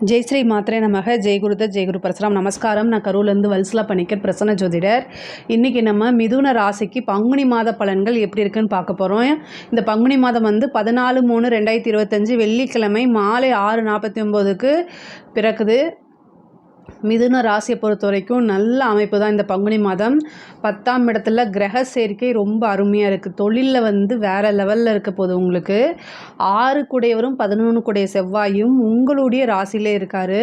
ஜெய் ஸ்ரீ மாத்திரை நமக ஜெய் குருதத் ஜெய் குரு பரசுராம். நமஸ்காரம். நான் கரூர்லேருந்து வல்சலா பணிக்கர் பிரசன்ன ஜோதிடர். இன்றைக்கி நம்ம மிதுன ராசிக்கு பங்குனி மாத பலன்கள் எப்படி இருக்குன்னு பார்க்க போகிறோம். இந்த பங்குனி மாதம் 14/3/2025 வெள்ளிக்கிழமை மாலை 6:49க்கு பிறக்குது. மிதுன ராசியை பொறுத்த வரைக்கும் நல்ல அமைப்பு தான் இந்த பங்குனி மாதம். 10ஆம் இடத்துல கிரக சேர்க்கை ரொம்ப அருமையாக இருக்குது. தொழிலில் வேறு லெவலில் இருக்க போது உங்களுக்கு 6 கூடையவரும் 11 கூடைய செவ்வாயும் உங்களுடைய ராசியிலே இருக்கார்.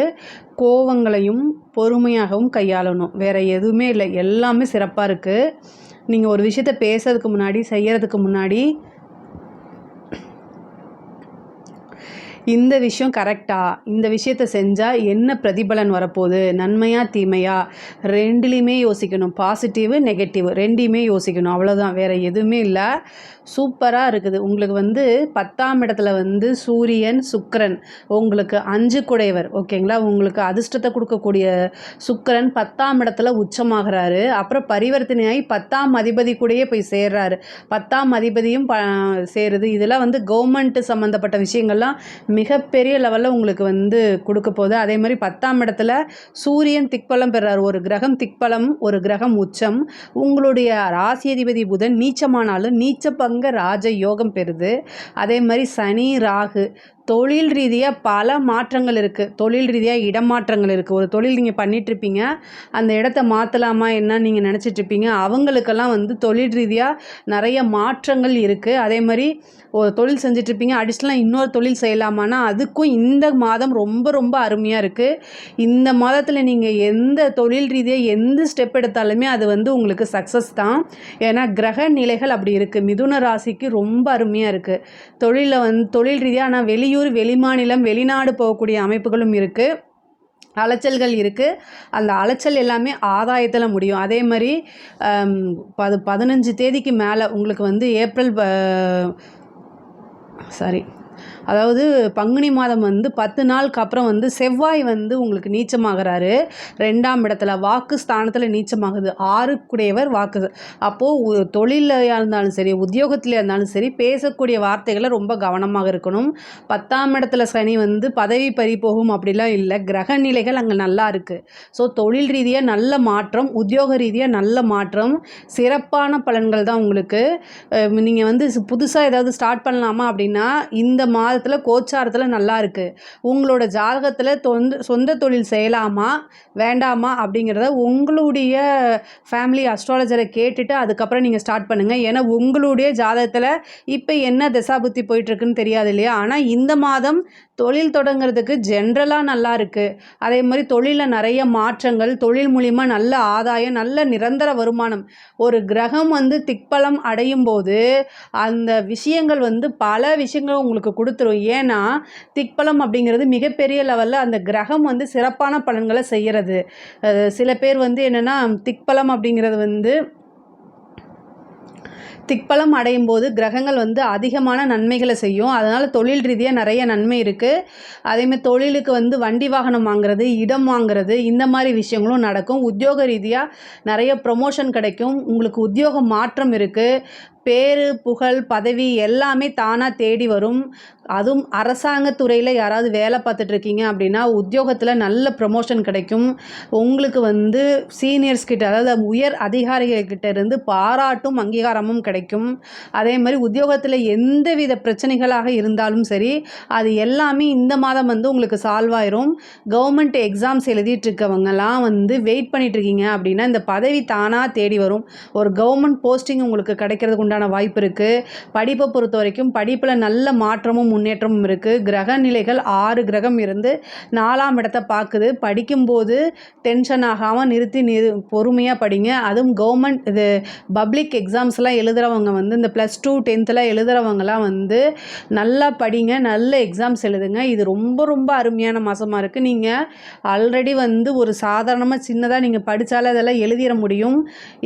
கோவங்களையும் பொறுமையாகவும் கையாளணும், வேறு எதுவுமே இல்லை, எல்லாமே சிறப்பாக இருக்குது. நீங்கள் ஒரு விஷயத்தை பேசுறதுக்கு முன்னாடி செய்கிறதுக்கு முன்னாடி இந்த விஷயம் கரெக்டா, இந்த விஷயத்தை செஞ்சால் என்ன பிரதிபலன் வரப்போகுது, நன்மையா தீமையா, ரெண்டுலேயுமே யோசிக்கணும். பாசிட்டிவ் நெகட்டிவ் ரெண்டையுமே யோசிக்கணும், அவ்வளோதான், வேறு எதுவுமே இல்லை. சூப்பராக இருக்குது. உங்களுக்கு 10ஆம் இடத்துல சூரியன் சுக்கிரன் உங்களுக்கு 5 குடையவர், ஓகேங்களா. உங்களுக்கு அதிர்ஷ்டத்தை கொடுக்கக்கூடிய சுக்கிரன் 10ஆம் இடத்துல உச்சமாகிறாரு. அப்புறம் பரிவர்த்தனையாகி 10ஆம் அதிபதி கூடயே போய் சேர்றாரு. 10ஆம் அதிபதியும் சேருது. இதெல்லாம் கவர்மெண்ட் சம்மந்தப்பட்ட விஷயங்கள்லாம் மிகப்பெரிய லெவலில் உங்களுக்கு கொடுக்க போகுது. அதே மாதிரி 10ஆம் இடத்துல சூரியன் திக்பலம் பெறார். ஒரு கிரகம் திக்பலம், ஒரு கிரகம் உச்சம். உங்களுடைய ராசி அதிபதி புதன் நீச்சமானாலும் நீச்ச பங்க ராஜ யோகம் பெறுது. அதே மாதிரி சனி ராகு தொழில் ரீதியாக பல மாற்றங்கள் இருக்குது. தொழில் ரீதியாக இடமாற்றங்கள் இருக்குது. ஒரு தொழில் நீங்கள் பண்ணிகிட்ருப்பீங்க, அந்த இடத்த மாற்றலாமா என்ன நீங்கள் நினச்சிட்ருப்பீங்க. அவங்களுக்கெல்லாம் தொழில் ரீதியாக நிறைய மாற்றங்கள் இருக்குது. அதே மாதிரி ஒரு தொழில் செஞ்சிட்ருப்பீங்க, அடிஷ்னலாக இன்னொரு தொழில் செய்யலாமான்னா அதுக்கும் இந்த மாதம் ரொம்ப ரொம்ப அருமையாக இருக்குது. இந்த மாதத்தில் நீங்கள் எந்த தொழில் ரீதியாக எந்த ஸ்டெப் எடுத்தாலுமே அது உங்களுக்கு சக்ஸஸ் தான். ஏன்னா கிரக நிலைகள் அப்படி இருக்குது. மிதுன ராசிக்கு ரொம்ப அருமையாக இருக்குது. தொழில் ரீதியாக ஆனால் வெளிமாநிலம் வெளிநாடு போகக்கூடிய அமைப்புகளும் இருக்குது. அலைச்சல்கள் இருக்குது. அந்த அலைச்சல் எல்லாமே ஆதாயத்தில் முடியும். அதே மாதிரி 15 தேதிக்கு மேலே உங்களுக்கு ஏப்ரல் அதாவது பங்குனி மாதம் 10 நாளுக்கு அப்புறம் செவ்வாய் உங்களுக்கு நீச்சமாகிறாரு. 2ஆம் இடத்துல வாக்கு ஸ்தானத்தில் நீச்சமாகுது. 6 கூடையவர் வாக்கு. அப்போது தொழிலில் இருந்தாலும் சரி, உத்தியோகத்தில் இருந்தாலும் சரி, பேசக்கூடிய வார்த்தைகளை ரொம்ப கவனமாக இருக்கணும். 10ஆம் இடத்துல சனி பதவி பறி போகும் அப்படிலாம் இல்லை. கிரக நிலைகள் அங்கே நல்லா இருக்குது. ஸோ தொழில் ரீதியாக நல்ல மாற்றம், உத்தியோக ரீதியாக நல்ல மாற்றம், சிறப்பான பலன்கள் தான் உங்களுக்கு. நீங்கள் புதுசாக ஏதாவது ஸ்டார்ட் பண்ணலாமா அப்படின்னா இந்த மாதத்தில் கோச்சாரத்தில் நல்லா இருக்குது. உங்களோட ஜாதகத்தில் சொந்த தொழில் செய்யலாமா வேண்டாமா அப்படிங்கிறத உங்களுடைய ஃபேமிலி அஸ்ட்ராலஜரை கேட்டுட்டு அதுக்கப்புறம் நீங்கள் ஸ்டார்ட் பண்ணுங்கள். ஏன்னா உங்களுடைய ஜாதகத்தில் இப்போ என்ன திசாபுத்தி போயிட்டுருக்குன்னு தெரியாது இல்லையா. ஆனால் இந்த மாதம் தொழில் தொடங்கிறதுக்கு ஜென்ரலாக நல்லா இருக்குது. அதே மாதிரி தொழிலில் நிறைய மாற்றங்கள், தொழில் மூலிமா நல்ல ஆதாயம், நல்ல நிரந்தர வருமானம். ஒரு கிரகம் திக்பலம் அடையும் போது அந்த விஷயங்கள் பல விஷயங்கள் உங்களுக்கு கொடுத்துரும். ஏன்னா திக்பலம் அப்படிங்கிறது மிகப்பெரிய லெவலில் அந்த கிரகம் சிறப்பான பலன்களை செய்கிறது. சில பேர் என்னென்னா திக்பலம் அப்படிங்கிறது திக்பலம் அடையும் போது கிரகங்கள் அதிகமான நன்மைகளை செய்யும். அதனால் தொழில் ரீதியாக நிறைய நன்மை இருக்குது. அதேமாதிரி தொழிலுக்கு வண்டி வாகனம் வாங்குறது, இடம் வாங்குறது, இந்த மாதிரி விஷயங்களும் நடக்கும். உத்தியோக ரீதியாக நிறைய ப்ரொமோஷன் கிடைக்கும். உங்களுக்கு உத்தியோக மாற்றம் இருக்குது. பேரு புகழ் பதவி எல்லாமே தானாக தேடி வரும். அதுவும் அரசாங்கத்துறையில் யாராவது வேலை பார்த்துட்ருக்கீங்க அப்படின்னா உத்தியோகத்தில் நல்ல ப்ரமோஷன் கிடைக்கும். உங்களுக்கு சீனியர்ஸ் கிட்ட, அதாவது உயர் அதிகாரிகள்கிட்ட இருந்து பாராட்டும் அங்கீகாரமும் கிடைக்கும். அதே மாதிரி உத்தியோகத்தில் எந்தவித பிரச்சனைகளாக இருந்தாலும் சரி, அது எல்லாமே இந்த மாதம் உங்களுக்கு சால்வ் ஆயிரும். கவர்மெண்ட் எக்ஸாம்ஸ் எழுதிட்டுருக்கவங்கலாம் வெயிட் பண்ணிகிட்ருக்கீங்க அப்படின்னா இந்த பதவி தானாக தேடி வரும். ஒரு கவர்மெண்ட் போஸ்டிங் உங்களுக்கு கிடைக்கிறதுக்கு உண்டான வாய்ப்பு இருக்குது. படிப்பை பொறுத்த வரைக்கும் படிப்பில் நல்ல மாற்றமும் முன்னேற்றமும் இருக்குது. கிரக நிலைகள் 6 கிரகம் இருந்து 4ஆம் இடத்தை பார்க்குது. படிக்கும்போது டென்ஷன் ஆகாமல் நிறுத்தி பொறுமையாக படிங்க. அதுவும் கவர்மெண்ட் இது பப்ளிக் எக்ஸாம்ஸ்லாம் எழுதுகிறவங்க இந்த +2 10th எழுதுகிறவங்கலாம் நல்லா படிங்க, நல்ல எக்ஸாம்ஸ் எழுதுங்க. இது ரொம்ப ரொம்ப அருமையான மாதமாக இருக்குது. நீங்கள் ஆல்ரெடி ஒரு சாதாரணமாக சின்னதாக நீங்கள் படித்தாலே அதெல்லாம் எழுதிட முடியும்.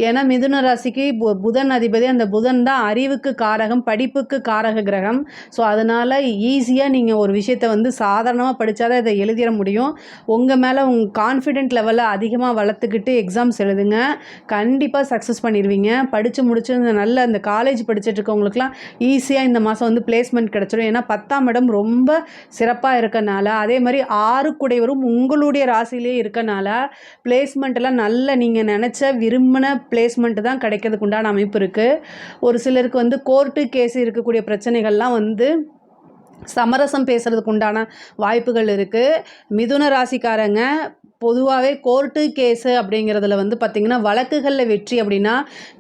ஏன்னா மிதுன ராசிக்கு புதன் அதிபதி, அந்த புதன் சுக்கிரன் தான் அறிவுக்கு காரகம், படிப்புக்கு காரக கிரகம். ஸோ அதனால் ஈஸியாக நீங்கள் ஒரு விஷயத்தை வந்து சாதாரணமாக படித்தாதான் இதை எழுதிட முடியும். உங்கள் மேலே கான்ஃபிடென்ட் லெவலை அதிகமாக வளர்த்துக்கிட்டு எக்ஸாம்ஸ் எழுதுங்க. கண்டிப்பாக சக்ஸஸ் பண்ணிடுவீங்க. படித்து முடிச்சு நல்ல இந்த காலேஜ் படிச்சுட்டு இருக்கவங்களுக்குலாம் ஈஸியாக இந்த மாதம் வந்து பிளேஸ்மெண்ட் கிடச்சிடும். ஏன்னா 10ஆம் இடம் ரொம்ப சிறப்பாக இருக்கனால, அதே மாதிரி 6 குடைவரும் உங்களுடைய ராசியிலே இருக்கனால பிளேஸ்மெண்ட்டெல்லாம் நல்ல நீங்கள் நினச்ச விரும்பின பிளேஸ்மெண்ட்டு தான் கிடைக்கிறதுக்கு உண்டான அமைப்பு இருக்குது. ஒரு சிலருக்கு வந்து கோர்ட்டு கேஸ் இருக்கக்கூடிய பிரச்சனைகள்லாம் வந்து சமரசம் பேசுகிறதுக்கு உண்டான வாய்ப்புகள் இருக்குது. மிதுன ராசிக்காரங்க பொதுவாகவே கோர்ட்டு கேஸு அப்படிங்கிறதுல வந்து பார்த்திங்கன்னா வழக்குகளில் வெற்றி அப்படின்னா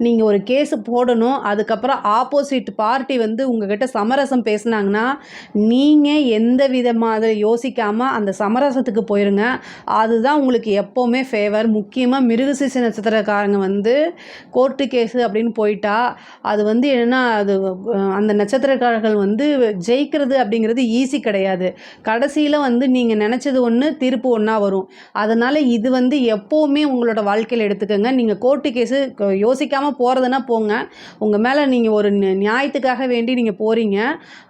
நீங்கள் ஒரு கேஸு போடணும். அதுக்கப்புறம் ஆப்போசிட் பார்ட்டி வந்து உங்கள்கிட்ட சமரசம் பேசுனாங்கன்னா நீங்கள் எந்த விதமாக யோசிக்காமல் அந்த சமரசத்துக்கு போயிருங்க. அதுதான் உங்களுக்கு எப்போவுமே ஃபேவர். முக்கியமாக மிருகசீரிஷ நட்சத்திரக்காரங்க வந்து கோர்ட்டு கேஸு அப்படின்னு போயிட்டா அது வந்து என்னென்னா அது அந்த நட்சத்திரக்காரர்கள் வந்து ஜெயிக்கிறது அப்படிங்கிறது ஈஸி கிடையாது. கடைசியில் வந்து நீங்கள் நினச்சது ஒன்று தீர்ப்பு ஒன்றா வரும். அதனால் இது வந்து எப்போவுமே உங்களோட வாழ்க்கையில் எடுத்துக்கோங்க. நீங்கள் கோர்ட்டு கேஸு யோசிக்காமல் போகிறதுனா போங்க. உங்கள் மேலே நீங்கள் ஒரு நியாயத்துக்காக வேண்டி நீங்கள் போகிறீங்க.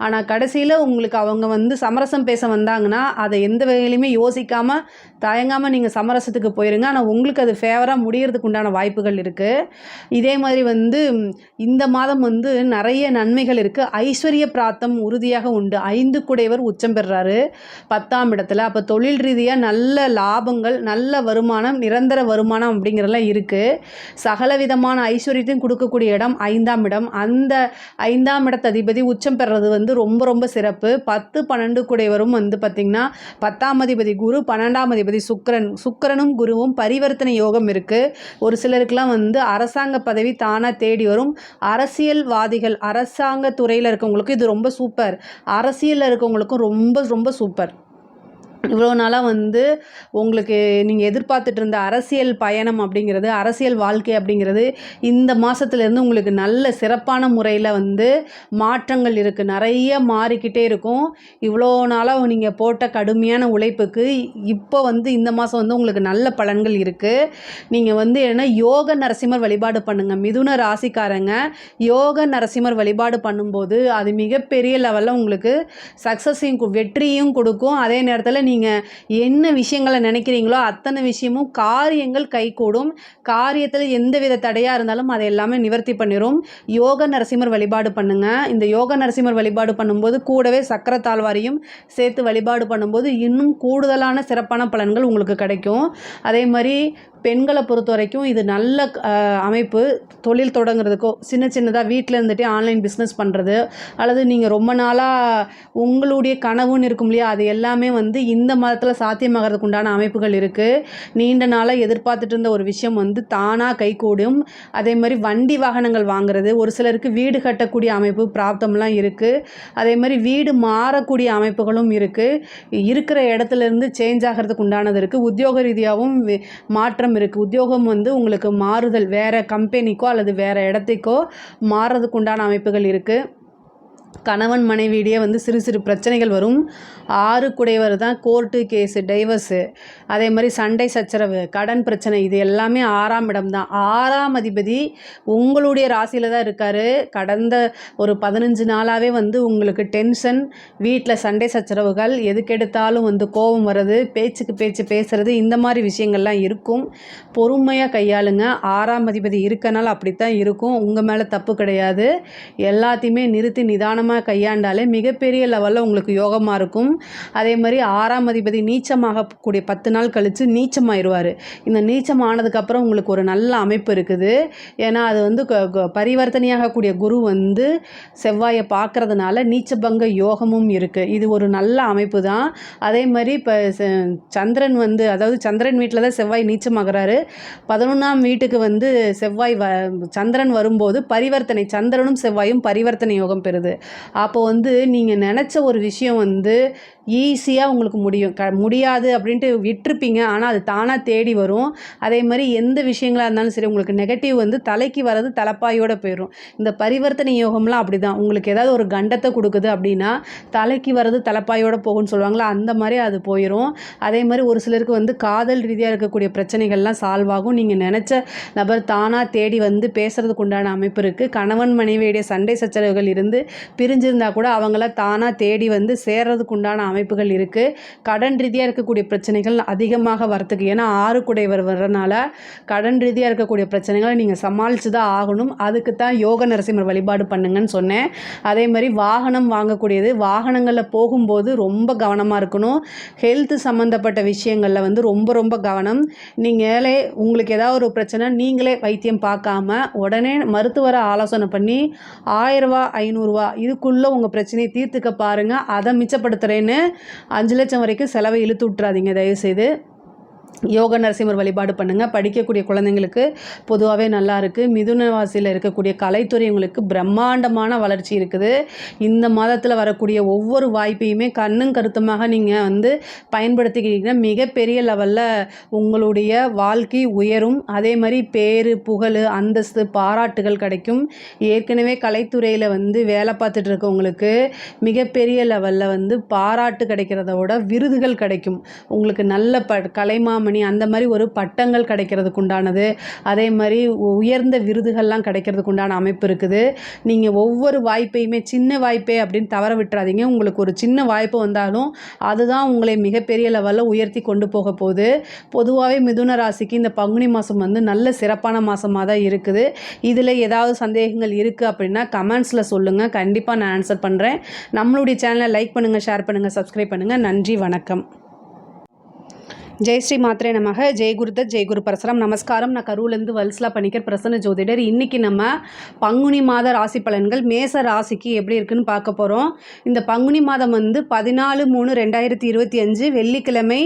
ஆனால் கடைசியில் உங்களுக்கு அவங்க வந்து சமரசம் பேச வந்தாங்கன்னா அதை எந்த வகையிலையுமே யோசிக்காமல் தயங்காமல் நீங்கள் சமரசத்துக்கு போயிருங்க. ஆனால் உங்களுக்கு அது ஃபேவராக முடியறதுக்கு உண்டான வாய்ப்புகள் இருக்குது. இதே மாதிரி வந்து இந்த மாதம் வந்து நிறைய நன்மைகள் இருக்குது. ஐஸ்வர்ய பிராப்தம் உறுதியாக உண்டு. 5 குடைவர் உச்சம் பெறுறாரு 10ஆம் இடத்துல. அப்போ தொழில் ரீதியாக நல்ல லாபங்கள், நல்ல வருமானம், நிரந்தர வருமானம் அப்படிங்கிறதெல்லாம் இருக்குது. சகல விதமான ஐஸ்வர்யத்தையும் கொடுக்கக்கூடிய இடம் 5ஆம் இடம். அந்த 5ஆம் இடத்து அதிபதி உச்சம் பெறுறது வந்து ரொம்ப ரொம்ப சிறப்பு. 10, 12 குடைவரும் வந்து பார்த்திங்கன்னா 10ஆம் அதிபதி குரு, 12ஆம் அதிபதி சுக்கிரனும் குருவும் பரிவர்த்தனை யோகம் இருக்குது. ஒரு சிலருக்குலாம் வந்து அரசாங்க பதவி தானாக தேடி வரும். அரசியல்வாதிகள், அரசாங்க துறையில் இருக்கவங்களுக்கும் இது ரொம்ப சூப்பர். அரசியலில் இருக்கவங்களுக்கும் ரொம்ப ரொம்ப சூப்பர். இவ்வளோ நாளாக வந்து உங்களுக்கு நீங்கள் எதிர்பார்த்துட்டு இருந்த அரசியல் பயணம் அப்படிங்கிறது, அரசியல் வாழ்க்கை அப்படிங்கிறது இந்த மாதத்துலேருந்து உங்களுக்கு நல்ல சிறப்பான முறையில் வந்து மாற்றங்கள் இருக்குது. நிறைய மாறிக்கிட்டே இருக்கும். இவ்வளோ நாளாக நீங்கள் போட்ட கடுமையான உழைப்புக்கு இப்போ வந்து இந்த மாதம் வந்து உங்களுக்கு நல்ல பலன்கள் இருக்குது. நீங்கள் வந்து என்ன யோக நரசிம்மர் வழிபாடு பண்ணுங்கள். மிதுன ராசிக்காரங்க யோக நரசிம்மர் வழிபாடு பண்ணும்போது அது மிகப்பெரிய லெவலில் உங்களுக்கு சக்ஸஸையும் வெற்றியும் கொடுக்கும். அதே நேரத்தில் நீங்கள் என்ன விஷயங்களை நினைக்கிறீங்களோ அத்தனை விஷயமும் காரியங்கள் கைகூடும். காரியத்தில் எந்தவித தடையாக இருந்தாலும் அதை எல்லாமே நிவர்த்தி பண்ணிடும். யோக நரசிம்மர் வழிபாடு பண்ணுங்கள். இந்த யோக நரசிம்மர் வழிபாடு பண்ணும்போது கூடவே சக்கர தாழ்வாரையும் சேர்த்து வழிபாடு பண்ணும்போது இன்னும் கூடுதலான சிறப்பான பலன்கள் உங்களுக்கு கிடைக்கும். அதே மாதிரி பெண்களை பொறுத்த வரைக்கும் இது நல்ல அமைப்பு. தொழில் தொடங்குறதுக்கோ சின்னதாக வீட்டில் இருந்துகிட்டே ஆன்லைன் பிஸ்னஸ் பண்ணுறது, அல்லது நீங்கள் ரொம்ப நாளாக உங்களுடைய கனவுன்னு இருக்கும் இல்லையா, அது எல்லாமே வந்து இந்த மாதத்தில் சாத்தியமாகிறதுக்கு உண்டான அமைப்புகள் இருக்குது. நீண்ட நாளாக எதிர்பார்த்துட்டு இருந்த ஒரு விஷயம் வந்து தானாக கைகூடும். அதே மாதிரி வண்டி வாகனங்கள் வாங்குறது, ஒரு சிலருக்கு வீடு கட்டக்கூடிய அமைப்பு பிராப்தம்லாம் இருக்குது. அதே மாதிரி வீடு மாறக்கூடிய அமைப்புகளும் இருக்குது. இருக்கிற இடத்துலேருந்து சேஞ்ச் ஆகிறதுக்கு உண்டானது இருக்குது. உத்தியோக ரீதியாகவும் மாற்றம் இருக்குது. உத்தியோகம் வந்து உங்களுக்கு மாறுதல், வேறு கம்பெனிக்கோ அல்லது வேறு இடத்துக்கோ மாறுறதுக்கு உண்டான அமைப்புகள் இருக்குது. கணவன் மனைவியிடையே வந்து சிறு சிறு பிரச்சனைகள் வரும். 6 குடைவர் தான் கோர்ட்டு கேஸு, டைவர்ஸு, அதே மாதிரி சண்டை சச்சரவு, கடன் பிரச்சனை, இது எல்லாமே 6ஆம் இடம் தான். 6ஆம் அதிபதி உங்களுடைய ராசியில் தான் இருக்கார். கடந்த ஒரு 15 நாளாகவே வந்து உங்களுக்கு டென்ஷன், வீட்டில் சண்டை சச்சரவுகள், எதுக்கெடுத்தாலும் வந்து கோபம் வர்றது, பேச்சுக்கு பேச்சு பேசுகிறது, இந்த மாதிரி விஷயங்கள்லாம் இருக்கும். பொறுமையாக கையாளுங்க. 6ஆம் அதிபதி இருக்கனால அப்படித்தான் இருக்கும். உங்கள் மேலே தப்பு கிடையாது. எல்லாத்தையுமே நிறுத்தி நிதானமாக கையாண்டாலே மிகப்பெரிய லெவலில் உங்களுக்கு யோகமாக இருக்கும். அதே மாதிரி 6ஆம் அதிபதி நீச்சமாகக்கூடிய 10 நாள் கழித்து நீச்சமாயிருவார். இந்த நீச்சம் ஆனதுக்கப்புறம் உங்களுக்கு ஒரு நல்ல அமைப்பு இருக்குது. ஏன்னா அது வந்து பரிவர்த்தனையாகக்கூடிய குரு வந்து செவ்வாயை பார்க்கறதுனால நீச்சபங்க யோகமும் இருக்குது. இது ஒரு நல்ல அமைப்பு தான். அதே மாதிரி இப்போ சந்திரன் வந்து, அதாவது சந்திரன் வீட்டில் தான் செவ்வாய் நீச்சமாகறாரு. 11ஆம் வீட்டுக்கு வந்து செவ்வாய் சந்திரன் வரும்போது பரிவர்த்தனை, சந்திரனும் செவ்வாயும் பரிவர்த்தனை யோகம் பெறுது. அப்போ வந்து நீங்கள் நினச்ச ஒரு விஷயம் வந்து ஈஸியாக உங்களுக்கு முடியும். முடியாது அப்படின்ட்டு விட்டுருப்பீங்க. ஆனால் அது தானாக தேடி வரும். அதே மாதிரி எந்த விஷயங்களாக இருந்தாலும் சரி, உங்களுக்கு நெகட்டிவ் வந்து தலைக்கு வர்றது தலைப்பாயோட போயிடும். இந்த பரிவர்த்தனை யோகம்லாம் அப்படி தான். உங்களுக்கு ஏதாவது ஒரு கண்டத்தை கொடுக்குது அப்படின்னா தலைக்கு வர்றது தலைப்பாயோட போகும்னு சொல்லுவாங்களா, அந்த மாதிரி அது போயிடும். அதே மாதிரி ஒரு சிலருக்கு வந்து காதல் ரீதியாக இருக்கக்கூடிய பிரச்சனைகள்லாம் சால்வ் ஆகும். நீங்கள் நினச்ச நபர் தானாக தேடி வந்து பேசுறதுக்கு உண்டான அமைப்பு இருக்குது. கணவன் மனைவியுடைய சண்டை சச்சரவுகள் இருந்து பிரிஞ்சிருந்தா கூட அவங்கள தானாக தேடி வந்து சேர்றதுக்கு உண்டான அமைப்புகள் இருக்குது. கடன் ரீதியாக இருக்கக்கூடிய பிரச்சனைகள் அதிகமாக வரத்துக்கு, ஏன்னா 6 குடைவர் வர்றதுனால கடன் ரீதியாக இருக்கக்கூடிய பிரச்சனைகளை நீங்கள் சமாளித்து தான் ஆகணும். அதுக்கு தான் யோக நரசிம்மர் வழிபாடு பண்ணுங்கன்னு சொன்னேன். அதே மாதிரி வாகனம் வாங்கக்கூடியது, வாகனங்களில் போகும்போது ரொம்ப கவனமாக இருக்கணும். ஹெல்த் சம்மந்தப்பட்ட விஷயங்களில் வந்து ரொம்ப ரொம்ப கவனம். நீங்களே உங்களுக்கு ஏதாவது ஒரு பிரச்சனை நீங்களே வைத்தியம் பார்க்காம உடனே மருத்துவரை ஆலோசனை பண்ணி 1000 ரூபா 500 ரூபா இதுக்குள்ளே உங்கள் பிரச்சனையை தீர்த்துக்க பாருங்கள். அதை மிச்சப்படுத்துகிறேன்னு 5 லட்சம் வரைக்கும் செலவை இழுத்து விட்டுறாதீங்க தயவுசெய்து. யோக நரசிம்மர் வழிபாடு பண்ணுங்கள். படிக்கக்கூடிய குழந்தைங்களுக்கு பொதுவாகவே நல்லா இருக்குது. மிதுன ராசியில் இருக்கக்கூடிய கலைத்துறை உங்களுக்கு பிரம்மாண்டமான வளர்ச்சி இருக்குது. இந்த மாதத்தில் வரக்கூடிய ஒவ்வொரு வாய்ப்பையுமே கண்ணும் கருத்துமாக நீங்கள் வந்து பயன்படுத்திக்கிட்டீங்கன்னா மிகப்பெரிய லெவலில் உங்களுடைய வாழ்க்கை உயரும். அதே மாதிரி பேர் புகழ் அந்தஸ்து பாராட்டுகள் கிடைக்கும். ஏற்கனவே கலைத்துறையில் வந்து வேலை பார்த்துட்டு இருக்கவங்களுக்கு மிகப்பெரிய லெவலில் வந்து பாராட்டு கிடைக்கிறத விட விருதுகள் கிடைக்கும். உங்களுக்கு நல்ல கலைமாமணி அந்த மாதிரி ஒரு பட்டங்கள் கிடைக்கிறதுக்கு உண்டானது, அதே மாதிரி உயர்ந்த விருதுகள்லாம் கிடைக்கிறதுக்கு உண்டான அமைப்பு இருக்குது. நீங்கள் ஒவ்வொரு வாய்ப்பையுமே சின்ன வாய்ப்பே அப்படின்னு தவற விட்டுறாதீங்க. உங்களுக்கு ஒரு சின்ன வாய்ப்பு வந்தாலும் அதுதான் உங்களை மிகப்பெரிய லெவலில் உயர்த்தி கொண்டு போக போகுது. பொதுவாகவே மிதுன ராசிக்கு இந்த பங்குனி மாதம் வந்து நல்ல சிறப்பான மாதமாக தான் இருக்குது. இதில் ஏதாவது சந்தேகங்கள் இருக்குது அப்படின்னா கமெண்ட்ஸில் சொல்லுங்கள். கண்டிப்பாக நான் ஆன்சர் பண்ணுறேன். நம்மளுடைய சேனலை லைக் பண்ணுங்கள், ஷேர் பண்ணுங்கள், சப்ஸ்கிரைப் பண்ணுங்கள். நன்றி, வணக்கம். ஜெய் ஸ்ரீ மாத்ரே நமக. ஜெய் குருதத், ஜெய் குரு பரசுராம். நமஸ்காரம். நான் கரூர்லேருந்து வல்சலா பணிக்கர், பிரசன்ன ஜோதிடர். இன்றைக்கி நம்ம பங்குனி மாத ராசி பலன்கள் மேச ராசிக்கு எப்படி இருக்குன்னு பார்க்க போகிறோம். இந்த பங்குனி மாதம் வந்து 14/3/2025 வெள்ளிக்கிழமை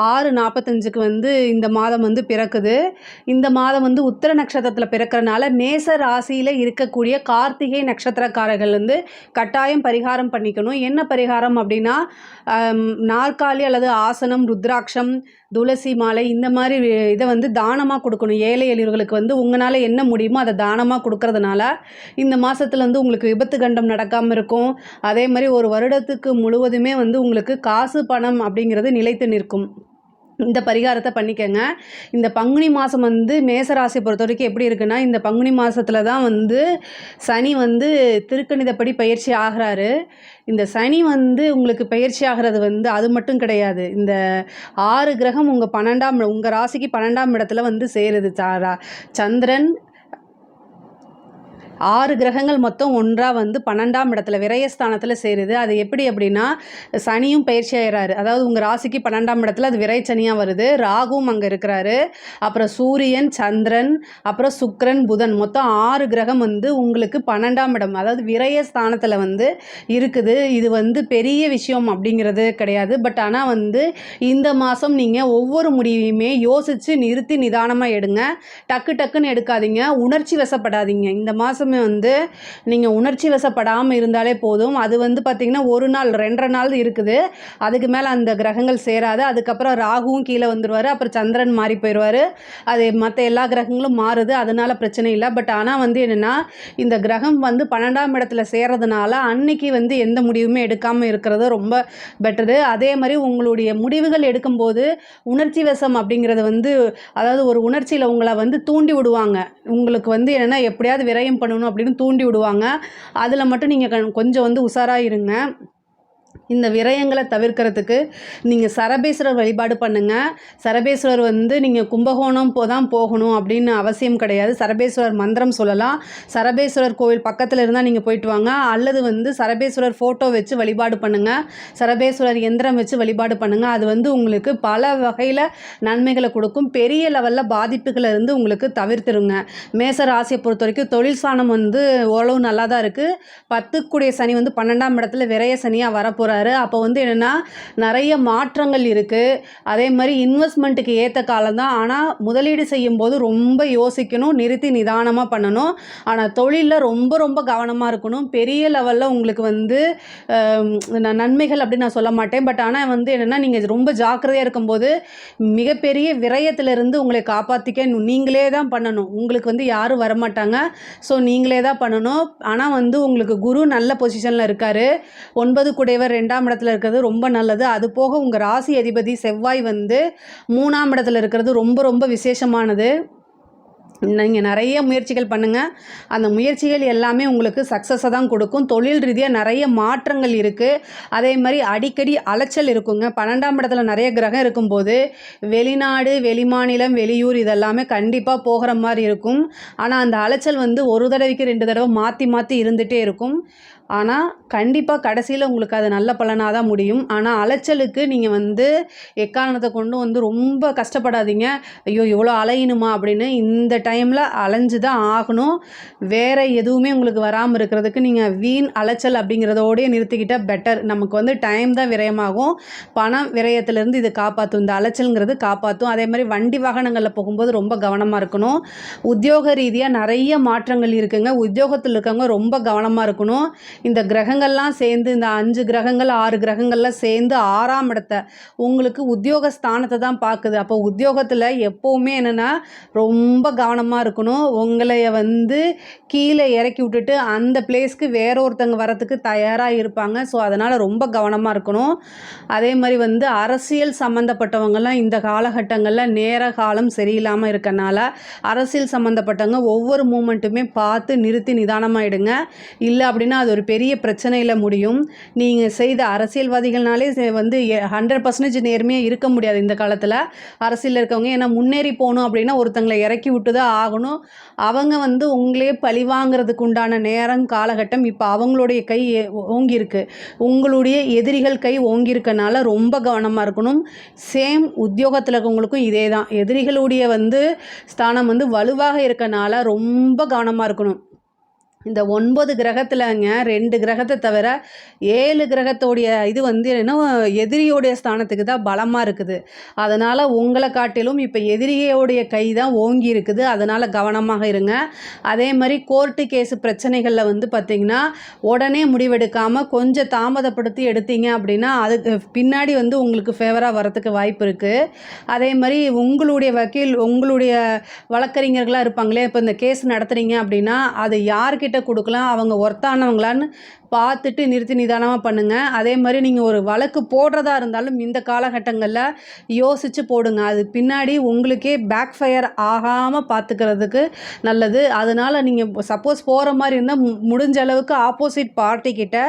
6:45 வந்து இந்த மாதம் வந்து பிறக்குது. இந்த மாதம் வந்து உத்திர நட்சத்திரத்தில் பிறக்கிறனால மேச ராசியில் இருக்கக்கூடிய கார்த்திகை நட்சத்திரக்காரர்கள் வந்து கட்டாயம் பரிகாரம் பண்ணிக்கணும். என்ன பரிகாரம் அப்படின்னா, நாற்காலி அல்லது ஆசனம், ருத்ராட்சம், துளசி மாலை இந்த மாதிரி இதை வந்து தானமாக கொடுக்கணும். ஏழை எளியவர்களுக்கு வந்து உங்களால் என்ன முடியுமோ அதை தானமாக கொடுக்கறதுனால இந்த மாதத்தில் வந்து உங்களுக்கு விபத்து கண்டம் நடக்காமல் இருக்கும். அதே மாதிரி ஒரு வருடத்துக்கு முழுவதுமே வந்து உங்களுக்கு காசு பணம் அப்படிங்கிறது நிலைத்து நிற்கும். இந்த பரிகாரத்தை பண்ணிக்கங்க. இந்த பங்குனி மாதம் வந்து மேசராசி பொறுத்த வரைக்கும் எப்படி இருக்குன்னா, இந்த பங்குனி மாதத்தில் தான் வந்து சனி வந்து திருக்கணிதப்படி பயிற்சி ஆகிறாரு. இந்த சனி வந்து உங்களுக்கு பயிற்சி ஆகிறது வந்து அது மட்டும் கிடையாது. இந்த 6 கிரகம் உங்கள் ராசிக்கு 12ஆம் இடத்துல வந்து சேருது. சந்திரன் 6 கிரகங்கள் மொத்தம் ஒன்றாக வந்து 12ஆம் இடத்துல விரயஸ்தானத்தில் சேருது. அது எப்படி அப்படின்னா, சனியும் பயிற்சி ஆகிறாரு. அதாவது உங்கள் ராசிக்கு 12ஆம் இடத்துல அது விரைச்சனியாக வருது. ராகுவும் அங்கே இருக்கிறாரு. அப்புறம் சூரியன், சந்திரன், அப்புறம் சுக்கிரன், புதன், மொத்தம் 6 கிரகம் வந்து உங்களுக்கு 12ஆம் இடம், அதாவது விரயஸ்தானத்தில் வந்து இருக்குது. இது வந்து பெரிய விஷயம் அப்படிங்கிறது கிடையாது. பட் ஆனால் வந்து இந்த மாதம் நீங்கள் ஒவ்வொரு முடிவையுமே யோசித்து நிறுத்தி நிதானமாக எடுங்க. டக்குன்னு எடுக்காதீங்க. உணர்ச்சி வசப்படாதீங்க. இந்த மாதம் வந்து நீங்கள் உணர்ச்சி வசப்படாமல் இருந்தாலே போதும். அது வந்து பார்த்திங்கன்னா 1 நாள் 2 நாள் இருக்குது. அதுக்கு மேலே அந்த கிரகங்கள் சேராது. அதுக்கப்புறம் ராகுவும் கீழே வந்துடுவார். அப்புறம் சந்திரன் மாறி போயிடுவார். அது மற்ற எல்லா கிரகங்களும் மாறுது. அதனால் பிரச்சனை இல்லை. பட் ஆனால் வந்து என்னென்னா, இந்த கிரகம் வந்து 12ஆம் இடத்துல சேர்றதுனால அன்னைக்கு வந்து எந்த முடிவுமே எடுக்காமல் இருக்கிறது ரொம்ப பெட்டரு. அதே மாதிரி உங்களுடைய முடிவுகள் எடுக்கும்போது உணர்ச்சி வசம் அப்படிங்கிறது வந்து, அதாவது ஒரு உணர்ச்சியில் உங்களை வந்து தூண்டி விடுவாங்க. உங்களுக்கு வந்து என்னென்னா எப்படியாவது விரயம் பண்ணணும் அப்படின்னு தூண்டி விடுவாங்க. அதில் மட்டும் நீங்கள் கொஞ்சம் வந்து உஷாராக இருங்க. இந்த விரயங்களை தவிர்க்கிறதுக்கு நீங்கள் சரபேஸ்வரர் வழிபாடு பண்ணுங்கள். சரபேஸ்வரர் வந்து நீங்கள் கும்பகோணம் தான் போகணும் அப்படின்னு அவசியம் கிடையாது. சரபேஸ்வரர் மந்திரம் சொல்லலாம். சரபேஸ்வரர் கோவில் பக்கத்தில் இருந்தால் நீங்கள் போயிட்டு வாங்க. அல்லது வந்து சரபேஸ்வரர் ஃபோட்டோ வச்சு வழிபாடு பண்ணுங்கள். சரபேஸ்வரர் எந்திரம் வச்சு வழிபாடு பண்ணுங்கள். அது வந்து உங்களுக்கு பல வகையில் நன்மைகளை கொடுக்கும். பெரிய லெவலில் பாதிப்புகளை இருந்து உங்களுக்கு தவிர்த்துருங்க. மேச ராசியை பொறுத்த வரைக்கும் தொழில் ஸ்தானம் வந்து ஓரளவு நல்லா தான் இருக்குது. 10 கூடிய சனி வந்து 12ஆம் இடத்துல விரய சனியாக வரப்போகிறார். வராரு. அப்போ வந்து என்னென்னா நிறைய மாற்றங்கள் இருக்குது. அதே மாதிரி இன்வெஸ்ட்மெண்ட்டுக்கு ஏற்ற காலம் தான். ஆனால் முதலீடு செய்யும்போது ரொம்ப யோசிக்கணும், நிறுத்தி நிதானமாக பண்ணணும். ஆனால் தொழிலில் ரொம்ப ரொம்ப கவனமாக இருக்கணும். பெரிய லெவலில் உங்களுக்கு வந்து நன்மைகள் அப்படின்னு நான் சொல்ல மாட்டேன். பட் ஆனால் வந்து என்னென்னா நீங்கள் ரொம்ப ஜாக்கிரதையாக இருக்கும்போது மிகப்பெரிய விரயத்திலிருந்து உங்களை காப்பாற்றிக்க நீங்களே தான் பண்ணணும். உங்களுக்கு வந்து யாரும் வரமாட்டாங்க. ஸோ நீங்களே தான் பண்ணணும். ஆனால் வந்து உங்களுக்கு குரு நல்ல பொசிஷனில் இருக்கார். 9 குடைவர் 2ஆம் இடத்துல இருக்கிறது ரொம்ப நல்லது. அது போக உங்கள் ராசி அதிபதி செவ்வாய் வந்து 3ஆம் இடத்துல இருக்கிறது ரொம்ப ரொம்ப விசேஷமானது. நீங்கள் நிறைய முயற்சிகள் பண்ணுங்கள். அந்த முயற்சிகள் எல்லாமே உங்களுக்கு சக்ஸஸை தான் கொடுக்கும். தொழில் ரீதியாக நிறைய மாற்றங்கள் இருக்குது. அதே மாதிரி அடிக்கடி அலைச்சல் இருக்குங்க. 12ஆம் இடத்துல நிறைய கிரகம் இருக்கும்போது வெளிநாடு, வெளிமாநிலம், வெளியூர் இதெல்லாமே கண்டிப்பாக போகிற மாதிரி இருக்கும். ஆனால் அந்த அலைச்சல் வந்து ஒரு தடவைக்கு 2 தடவை மாற்றி மாற்றி இருந்துகிட்டே இருக்கும். ஆனால் கண்டிப்பாக கடைசியில் உங்களுக்கு அது நல்ல பலனாக தான் முடியும். ஆனால் அலைச்சலுக்கு நீங்கள் வந்து எக்காரணத்தை கொண்டு வந்து ரொம்ப கஷ்டப்படாதீங்க. ஐயோ இவ்வளோ அலையணுமா அப்படின்னு. இந்த டைமில் அலைஞ்சு தான் ஆகணும். வேறு எதுவுமே உங்களுக்கு வராமல் இருக்கிறதுக்கு நீங்கள் வீண் அலைச்சல் அப்படிங்கிறதோடய நிறுத்திக்கிட்டால் பெட்டர். நமக்கு வந்து டைம் தான் விரயமாகும். பணம் விரயத்திலேருந்து இது காப்பாற்றும். இந்த அலைச்சல்ங்கிறது காப்பாற்றும். அதே மாதிரி வண்டி வாகனங்களில் போகும்போது ரொம்ப கவனமாக இருக்கணும். உத்தியோக ரீதியாக நிறைய மாற்றங்கள் இருக்குங்க. உத்தியோகத்தில் இருக்கவங்க ரொம்ப கவனமாக இருக்கணும். இந்த கிரகங்கள்லாம் சேர்ந்து இந்த 5 கிரகங்கள் 6 கிரகங்கள்லாம் சேர்ந்து 6ஆம் இடத்தை உங்களுக்கு உத்தியோக ஸ்தானத்தை தான் பார்க்குது. அப்போ உத்தியோகத்தில் எப்போவுமே என்னென்னா ரொம்ப கவனமாக இருக்கணும். உங்களை வந்து கீழே இறக்கி விட்டுட்டு அந்த பிளேஸ்க்கு வேற ஒருத்தங்க வரத்துக்கு தயாராக இருப்பாங்க. ஸோ அதனால் ரொம்ப கவனமாக இருக்கணும். அதே மாதிரி வந்து அரசியல் சம்மந்தப்பட்டவங்கெல்லாம் இந்த காலகட்டங்களில் நேர காலம் சரியில்லாமல் இருக்கனால அரசியல் சம்மந்தப்பட்டவங்க ஒவ்வொரு மூமெண்ட்டுமே பார்த்து நிறுத்தி நிதானமாகிடுங்க. இல்லை அப்படின்னா அது ஒரு பெரிய பிரச்சனையில் முடியும். நீங்கள் செய்த அரசியல்வாதிகள்னாலே வந்து 100% நேர்மையாக இருக்க முடியாது இந்த காலத்தில் அரசியலில் இருக்கவங்க. ஏன்னா முன்னேறி போகணும் அப்படின்னா ஒருத்தங்களை இறக்கி விட்டு தான் ஆகணும். அவங்க வந்து உங்களே பழி வாங்கிறதுக்கு உண்டான நேரம் காலகட்டம் இப்போ அவங்களுடைய கை ஓங்கியிருக்கு. உங்களுடைய எதிரிகள் கை ஓங்கியிருக்கனால ரொம்ப கவனமாக இருக்கணும். சேம் உத்தியோகத்தில் இருக்கவங்களுக்கும் இதே தான். எதிரிகளுடைய வந்து ஸ்தானம் வந்து வலுவாக இருக்கனால ரொம்ப கவனமாக இருக்கணும். இந்த 9 கிரகத்தில்ங்க 2 கிரகத்தை தவிர 7 கிரகத்தோடைய இது வந்து என்னன்னா எதிரியோடைய ஸ்தானத்துக்கு தான் பலமாக இருக்குது. அதனால் உங்களை காட்டிலும் இப்போ எதிரியோடைய கை தான் ஓங்கி இருக்குது. அதனால் கவனமாக இருங்க. அதே மாதிரி கோர்ட்டு கேஸு பிரச்சனைகளில் வந்து பார்த்திங்கன்னா உடனே முடிவெடுக்காமல் கொஞ்சம் தாமதப்படுத்தி எடுத்தீங்க அப்படின்னா அதுக்கு பின்னாடி வந்து உங்களுக்கு ஃபேவராக வரத்துக்கு வாய்ப்பு இருக்குது. அதே மாதிரி உங்களுடைய வக்கீல் உங்களுடைய வழக்கறிஞர்களாக இருப்பாங்களே, இப்போ இந்த கேஸ் நடத்துகிறீங்க அப்படின்னா அது யார்கிட்ட கொடுக்கலாம், அவங்க ஒர்த்தானவங்களான்னு பார்த்துட்டு நிறுத்தி நிதானமாக பண்ணுங்கள். அதே மாதிரி நீங்கள் ஒரு வழக்கு போடுறதா இருந்தாலும் இந்த காலகட்டங்களில் யோசித்து போடுங்க. அது பின்னாடி உங்களுக்கே பேக் ஃபயர் ஆகாமல் பார்த்துக்கிறதுக்கு நல்லது. அதனால் நீங்கள் சப்போஸ் போகிற மாதிரி இருந்தால் முடிஞ்ச அளவுக்கு ஆப்போசிட் பார்ட்டிக்கிட்ட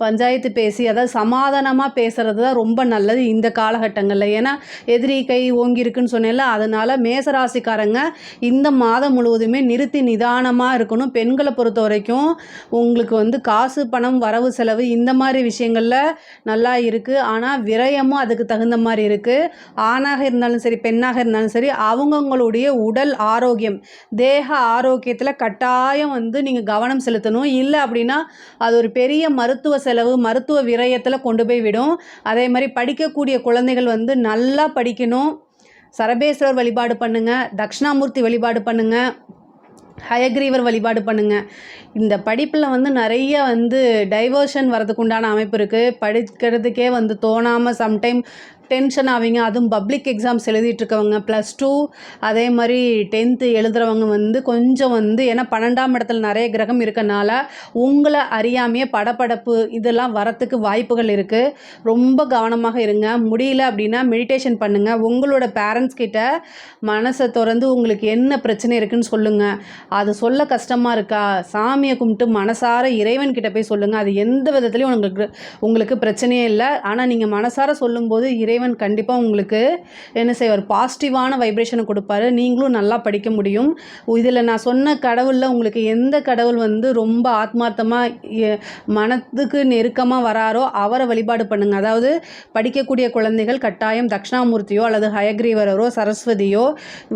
பஞ்சாயத்து பேசி அதாவது சமாதானமாக பேசுகிறது தான் ரொம்ப நல்லது இந்த காலகட்டங்களில். ஏன்னா எதிரி கை ஓங்கியிருக்குன்னு சொன்னேன்ல, அதனால் மேசராசிக்காரங்க இந்த மாதம் முழுவதுமே நிறுத்தி நிதானமாக இருக்கணும். பெண்களை பொறுத்த வரைக்கும் உங்களுக்கு வந்து காசு பணம் வரவு செலவு இந்த மாதிரி விஷயங்களில் நல்லா இருக்குது. ஆனால் விரயமும் அதுக்கு தகுந்த மாதிரி இருக்குது. ஆணாக இருந்தாலும் சரி பெண்ணாக இருந்தாலும் சரி அவங்கவுங்களுடைய உடல் ஆரோக்கியம் தேக ஆரோக்கியத்தில் கட்டாயம் வந்து நீங்கள் கவனம் செலுத்தணும். இல்லை அப்படின்னா அது ஒரு பெரிய மருத்துவ செலவு மருத்துவ விரயத்தில் கொண்டு போய் விடும். அதே மாதிரி படிக்கக்கூடிய குழந்தைகள் வந்து நல்லா படிக்கணும். சரபேஸ்வரர் வழிபாடு பண்ணுங்கள், தட்சிணாமூர்த்தி வழிபாடு பண்ணுங்கள், ஹயக்ரீவர் வழிபாடு பண்ணுங்கள். இந்த படிப்பில் வந்து நிறைய வந்து டைவர்ஷன் வரதுக்கு உண்டான அமைப்பு இருக்குது. படிக்கிறதுக்கே வந்து தோணாமல் சம்டைம் டென்ஷன் ஆவீங்க. அதுவும் பப்ளிக் எக்ஸாம்ஸ் எழுதிட்டுருக்கவங்க +2 அதே மாதிரி 10th எழுதுகிறவங்க வந்து கொஞ்சம் வந்து ஏன்னா 12ஆம் இடத்துல நிறைய கிரகம் இருக்கனால உங்களை அறியாமையே படபடப்பு இதெல்லாம் வரத்துக்கு வாய்ப்புகள் இருக்குது. ரொம்ப கவனமாக இருங்க. முடியல அப்படின்னா மெடிடேஷன் பண்ணுங்கள். உங்களோட பேரண்ட்ஸ் கிட்ட மனசை திறந்து உங்களுக்கு என்ன பிரச்சனை இருக்குதுன்னு சொல்லுங்கள். அது சொல்ல கஷ்டமாக இருக்கா, சாமியை கும்பிட்டு மனசார இறைவன்கிட்ட போய் சொல்லுங்கள். அது எந்த விதத்துலையும் உங்களுக்கு பிரச்சனையே இல்லை. ஆனால் நீங்கள் மனசார சொல்லும்போது இறைவன் இறைவன் கண்டிப்பாக உங்களுக்கு என்ன செய்வார், பாசிட்டிவான வைப்ரேஷனை கொடுப்பாரு. நீங்களும் நல்லா படிக்க முடியும். இதில் நான் சொன்ன கடவுளில் உங்களுக்கு எந்த கடவுள் வந்து ரொம்ப ஆத்மார்த்தமாக மனதுக்கு நெருக்கமாக வராரோ அவரை வழிபாடு பண்ணுங்கள். அதாவது படிக்கக்கூடிய குழந்தைகள் கட்டாயம் தட்சிணாமூர்த்தியோ அல்லது ஹயக்ரீவரோ சரஸ்வதியோ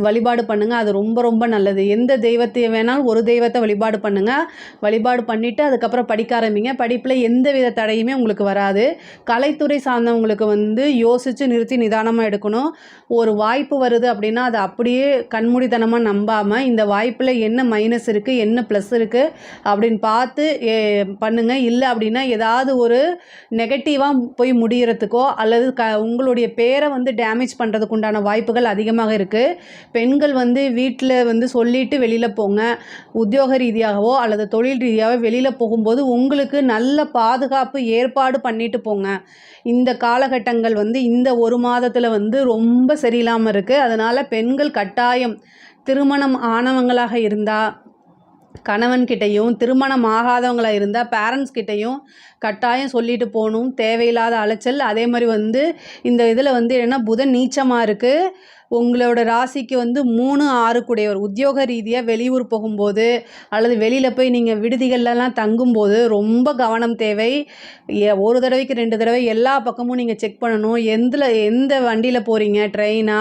வழிபாடு பண்ணுங்கள். அது ரொம்ப ரொம்ப நல்லது. எந்த தெய்வத்தை வேணாலும் ஒரு தெய்வத்தை வழிபாடு பண்ணுங்கள். வழிபாடு பண்ணிவிட்டு அதுக்கப்புறம் படிக்க ஆரம்பிங்க. படிப்பில் எந்த வித தடையுமே உங்களுக்கு வராது. கலைத்துறை சார்ந்தவங்களுக்கு வந்து யோசித்து நிறுத்தி நிதானமாக எடுக்கணும். ஒரு வாய்ப்பு வருது அப்படின்னா அதை அப்படியே கண்மூடித்தனமாக நம்பாமல் இந்த வாய்ப்பில் என்ன மைனஸ் இருக்குது என்ன ப்ளஸ் இருக்குது அப்படின்னு பார்த்து பண்ணுங்கள். இல்லை அப்படின்னா ஏதாவது ஒரு நெகட்டிவாக போய் முடிகிறதுக்கோ அல்லது உங்களுடைய பேரை வந்து டேமேஜ் பண்ணுறதுக்கு உண்டான வாய்ப்புகள் அதிகமாக இருக்குது. பெண்கள் வந்து வீட்டில் வந்து சொல்லிட்டு வெளியில் போங்க. உத்தியோக ரீதியாகவோ அல்லது தொழில் ரீதியாகவோ வெளியில் போகும்போது உங்களுக்கு நல்ல பாதுகாப்பு ஏற்பாடு பண்ணிட்டு போங்க. இந்த காலகட்டங்கள் வந்து இந்த ஒரு மாதத்தில் வந்து ரொம்ப சரியில்லாமல் இருக்குது. அதனால் பெண்கள் கட்டாயம் திருமணம் ஆனவங்களாக இருந்தால் கணவன்கிட்டையும், திருமணம் ஆகாதவங்களாக இருந்தால் பேரண்ட்ஸ் கிட்டையும் கட்டாயம் சொல்லிட்டு போகணும். தேவையில்லாத அலைச்சல். அதே மாதிரி வந்து இந்த இதில் வந்து என்னென்னா புதன் நீச்சமாக இருக்குது. உங்களோட ராசிக்கு வந்து 3, 6 கூடையவர். உத்தியோக ரீதியாக வெளியூர் போகும்போது அல்லது வெளியில் போய் நீங்கள் விடுதிகள்லாம் தங்கும்போது ரொம்ப கவனம் தேவை. ஒரு தடவைக்கு 2 தடவை எல்லா பக்கமும் நீங்கள் செக் பண்ணணும். எந்த வண்டியில் போகிறீங்க, ட்ரெயினா